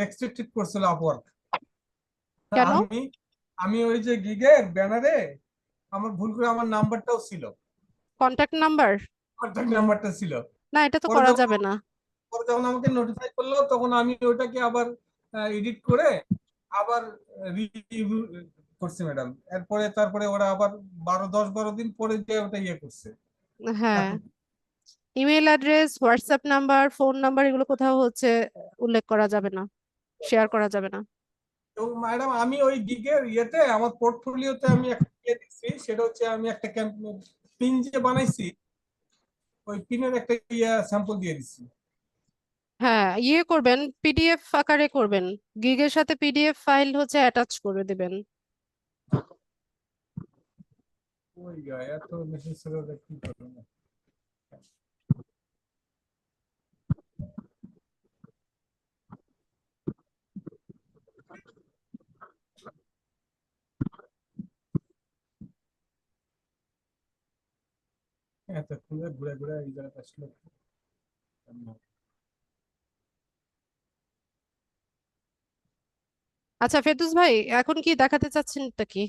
রেস্ট্রিক্টেড করছিল আপওয়ার্ক। কেন? আমি আমি ওই যে গিগের ব্যানারে আমার ভুল করে আমার নাম্বারটাও ছিল, কন্ট্যাক্ট নাম্বার? কন্ট্যাক্ট নাম্বারটা ছিল। না, এটা তো পরে করা যখন যাবে না। পরে যখন আমাকে নোটিফাই করলো, তখন আমি ওটাকে আবার এডিট করে আবার রিভিউ করছি ম্যাডাম। এরপরে তারপরে ওরা আবার 10-12 দিন পরে যে ওটা ইয়ে করছে। হ্যাঁ, এখন email address, WhatsApp number, phone number এগুলো কোথাও হচ্ছে উল্লেখ করা যাবে না, শেয়ার করা যাবে না। তো ম্যাডাম আমি ওই গিগের ইয়েতে আমার পোর্টফোলিওতে আমি একটা ইয়ে দিচ্ছি, সেটা হচ্ছে আমি একটা পিন যে বানাইছি, ওই পিনের একটা ইয়ে স্যাম্পল দিয়ে দিচ্ছি। হ্যাঁ, ইয়ে করবেন, পিডিএফ আকারে করবেন। গিগের সাথে পিডিএফ ফাইল হচ্ছে অ্যাটাচ করে দিবেন। ওই এত মেসেজ ছিল, কি করবো। এতক্ষণ ধরে ঘুরে ঘুরে এই জায়গাটা আসলে। আচ্ছা ফেরদৌস ভাই, এখন কি দেখাতে চাচ্ছেনটা কি?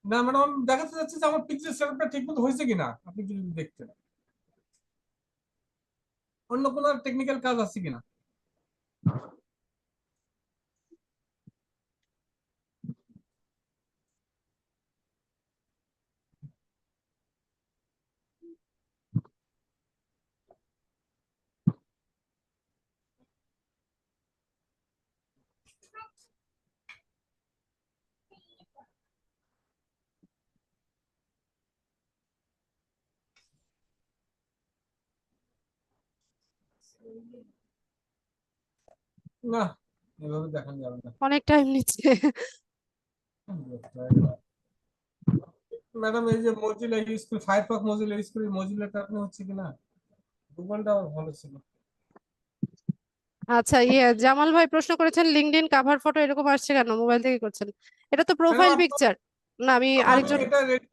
না ম্যাডাম, দেখাতে যাচ্ছে যে আমার পিকচার সেটআপটা ঠিক মতো হয়েছে কিনা, আপনি যদি দেখতেন অন্য কোনো টেকনিক্যাল কাজ আছে কিনা। না, এভাবে দেখানো যাবে না অনেক টাইম নিচ্ছে। ম্যাডাম। এই যে মজিলা ইউজ করি, ফায়ারফক্স মজিলা ইউজ করি, মজিলাটা আপনি হচ্ছে কিনা। গুগলটা আবার ভালো ছিল। আচ্ছা জামাল ভাই প্রশ্ন করেছেন লিঙ্কডইন কাভার ফটো এরকম আসছে কেন, মোবাইল থেকে করছেন? এটা তো ম্যাডাম প্রোফাইল আপনি পিকচার। না, আমি আমি আরেকজন। এটা রেডি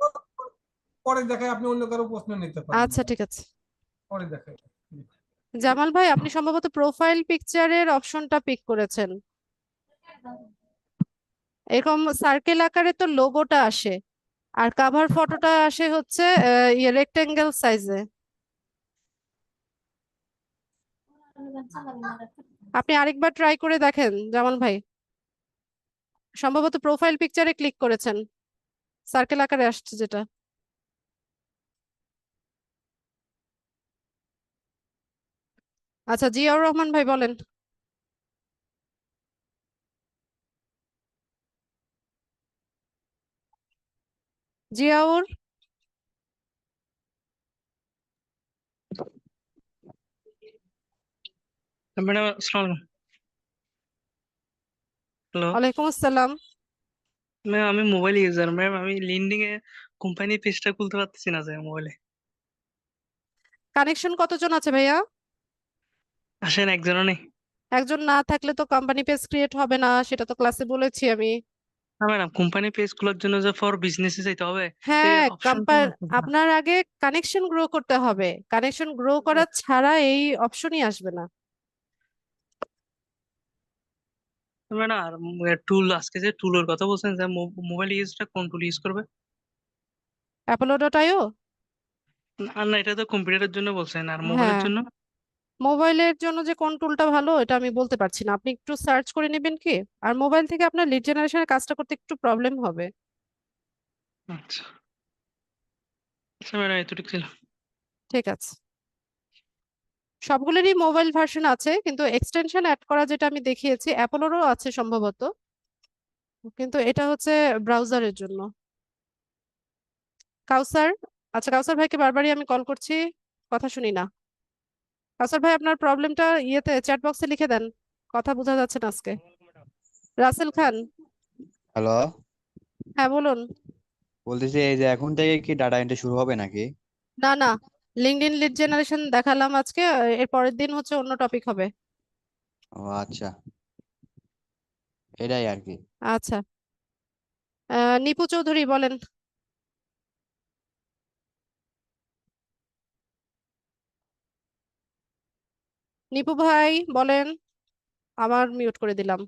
পরে দেখাই, আপনি অন্য কারো প্রশ্ন নিতে পারেন আচ্ছা ম্যাডাম, ঠিক আছে। পরে দেখাই। জামাল ভাই আপনি সম্ভবত প্রোফাইল পিকচারের অপশনটা পিক করেছেন। এরকম সার্কেল আকারে তো লোগোটা আসে, আর কাভার ফটোটা আসে হচ্ছে রেক্টেঙ্গেল সাইজে। আপনি আরেকবার ট্রাই করে দেখেন জামাল ভাই, সম্ভবত প্রোফাইল পিকচারে ক্লিক করেছেন, সার্কেল আকারে আসছে যেটা। আচ্ছা, জিয়াউর রহমান ভাই বলেন। জিয়াউর। ম্যাডাম আসসালামু আলাইকুম। হ্যালো ওয়ালাইকুম আসসালাম। ম্যাম, আমি মোবাইল ইউজার ম্যাম। আমি লিঙ্কডইন এ কোম্পানি পেজটা খুলতে পারতেছি না স্যার মোবাইলে। কানেকশন কতজন আছে ভাইয়া? আসেন, একজনও নেই। একজন না থাকলে তো কোম্পানি পেজ ক্রিয়েট হবে না, সেটা তো ক্লাসে বলেছি আমি। না ম্যাডাম, কোম্পানি পেজ খোলার জন্য যে ফর বিজনেসে যাইতে হবে, এই হ্যাঁ, অপশনটা না। আপনার আগে কানেকশন গ্রো করতে হবে, কানেকশন গ্রো করা ছাড়া এই অপশনই আসবে না। ম্যাডাম আর টুল, আজকে যে টুলের কথা বলছেন যে মোবাইল ইউজটা কোন টুল ইউজ করবে? অ্যাপোলো.io। আর না, এটা তো কম্পিউটারের জন্য বলছেন, আর মোবাইলের হ্যাঁ, জন্য? মোবাইলের জন্য যে কোন টুলটা ভালো এটা আমি বলতে পারছি না, আপনি একটু সার্চ করে নেবেন কি। আর মোবাইল থেকে আপনার লিড জেনারেশনের কাজটা করতে একটু প্রবলেম হবে। আচ্ছা আচ্ছা ম্যাডাম, এতটুকু ছিল। ঠিক আছে। সবগুলোরই মোবাইল ভার্সন আছে, কিন্তু এক্সটেনশন অ্যাড করা যেটা আমি দেখিয়েছি অ্যাপোলোরও আছে সম্ভবত, কিন্তু এটা হচ্ছে ব্রাউজারের জন্য। কাউসার। আচ্ছা, কাউসার ভাইকে বারবারই আমি কল করছি, কথা শুনি না। কাউসার ভাই আপনার প্রবলেমটা চ্যাট বক্সে লিখে দেন, কথা বোঝা যাচ্ছে না আজকে। রাসেল খান। হ্যালো, হ্যাঁ বলুন। বলতেছি এই যে এখন থেকে কি ডাটা এন্ট্রি শুরু হবে নাকি? না না, লিঙ্কডইন লিড জেনারেশন দেখালাম আজকে, এর পরের দিন হচ্ছে অন্য টপিক হবে। ও আচ্ছা, এটাই আর কি। আচ্ছা, নিপু চৌধুরী বলেন। নিপু ভাই বলেন, আমার মিউট করে দিলাম।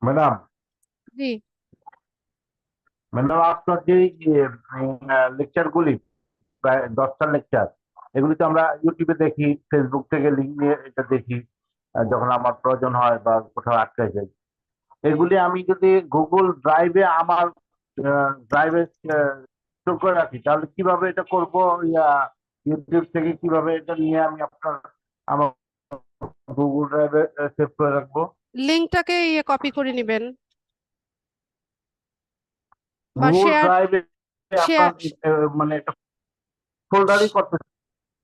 ম্যাডাম জি। ম্যাডাম আপনার যে লেকচার গুলি, প্রায় 10টা লেকচার, এগুলি তো আমরা ইউটিউবে দেখি, ফেসবুক থেকে লিঙ্ক নিয়ে এটা দেখি, যখন আমার প্রয়োজন হয় বা কোথাও আটকে যাই। এগুলি আমি যদি গুগল ড্রাইভে আমার ড্রাইভে স্টোর করে রাখি, তাহলে কিভাবে এটা করব? ইয়া, ইউটিউব থেকে কিভাবে এটা নিয়ে আমি আপনার আমার গুগল ড্রাইভে সেভ করে রাখবো? লিঙ্কটাকে কপি করে নেবেন বা গুগল শেয়ার ড্রাইভে শেয়ার আপনার মানে একটা ফোল্ডারই করতে,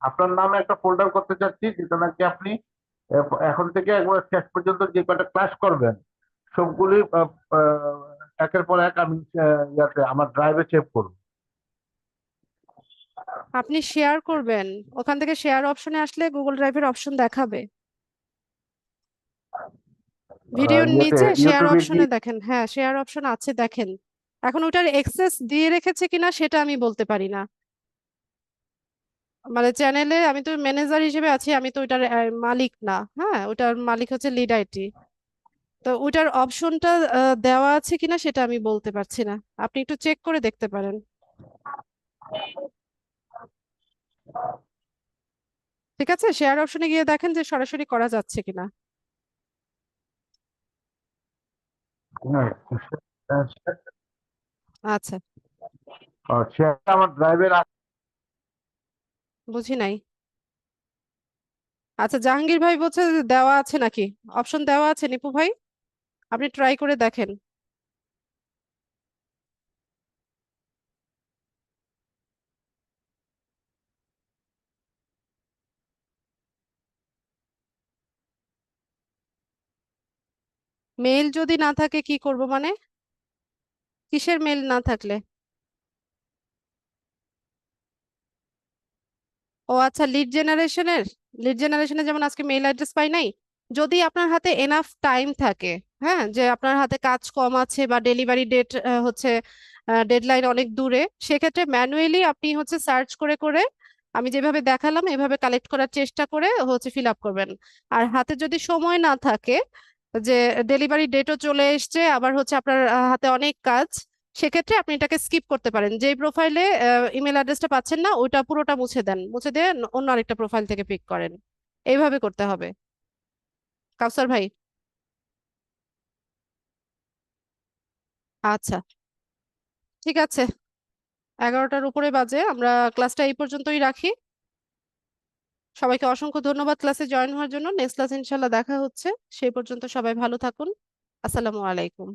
আপনার নামে একটা ফোল্ডার করতে চাচ্ছি, যেটা নাকি আপনি এখন থেকে একবার শেষ পর্যন্ত যে কটা ক্লাস করবেন সবগুলি একের পর এক আমি ইয়াতে আমার ড্রাইভে সেভ করব। আপনি শেয়ার করবেন, ওখান থেকে শেয়ার অপশনে আসলে গুগল ড্রাইভের অপশন দেখাবে, ভিডিওর ইয়েতে নিচে শেয়ার ইউটিউবে কি? অপশনে দেখেন, হ্যাঁ শেয়ার অপশন আছে দেখেন। এখন ওটার এক্সেস দিয়ে রেখেছে কিনা সেটা আমি বলতে পারি না, মানে চ্যানেলে আমি তো ম্যানেজার হিসেবে আছি, আমি তো ওটার মালিক না। হ্যাঁ, ওটার মালিক হচ্ছে লিড আইটি, তো ওটার অপশনটা দেওয়া আছে কিনা সেটা আমি বলতে পারছি না, আপনি একটু চেক করে দেখতে পারেন। ঠিক আছে, শেয়ার অপশনে গিয়ে দেখেন যে সরাসরি করা যাচ্ছে কিনা। হ্যাঁ, আচ্ছা, সেটা আমার ড্রাইভের বুঝি নাই। আচ্ছা, জাহাঙ্গীর ভাই বলছে যে দেওয়া আছে নাকি, অপশন দেওয়া আছে নিপু ভাই, আপনি ট্রাই করে দেখেন। মেল যদি না থাকে কি করব মানে, কিসের মেল না থাকলে? ও আচ্ছা, লিড জেনারেশনের লিড জেনারেশনে যেমন আজকে মেইল অ্যাড্রেস পাই নাই, যদি আপনার হাতে এনাফ টাইম থাকে, হ্যাঁ, যে আপনার হাতে কাজ কম আছে বা ডেলিভারি ডেট হচ্ছে ডেডলাইন অনেক দূরে, সেক্ষেত্রে ম্যানুয়ালি আপনি হচ্ছে সার্চ করে করে আমি যেভাবে দেখালাম এভাবে কালেক্ট করার চেষ্টা করে হচ্ছে ফিল আপ করবেন। আর হাতে যদি সময় না থাকে, যে ডেলিভারি ডেটও চলে এসছে, আবার হচ্ছে আপনার হাতে অনেক কাজ, সেক্ষেত্রে আপনি এটাকে স্কিপ করতে পারেন। যেই প্রোফাইলে ইমেল অ্যাড্রেসটা পাচ্ছেন না ওইটা পুরোটা মুছে দেন, মুছে দিয়ে অন্য আরেকটা প্রোফাইল থেকে পিক করেন। এইভাবে করতে হবে। কাউসার ভাই, আচ্ছা, ঠিক আছে, 11টার উপরে বাজে, আমরা ক্লাসটা এই পর্যন্তই রাখি। সবাইকে অসংখ্য ধন্যবাদ ক্লাসে জয়েন হওয়ার জন্য। নেক্সট ক্লাসে ইনশাল্লাহ দেখা হচ্ছে। সেই পর্যন্ত সবাই ভালো থাকুন। আসসালামু আলাইকুম।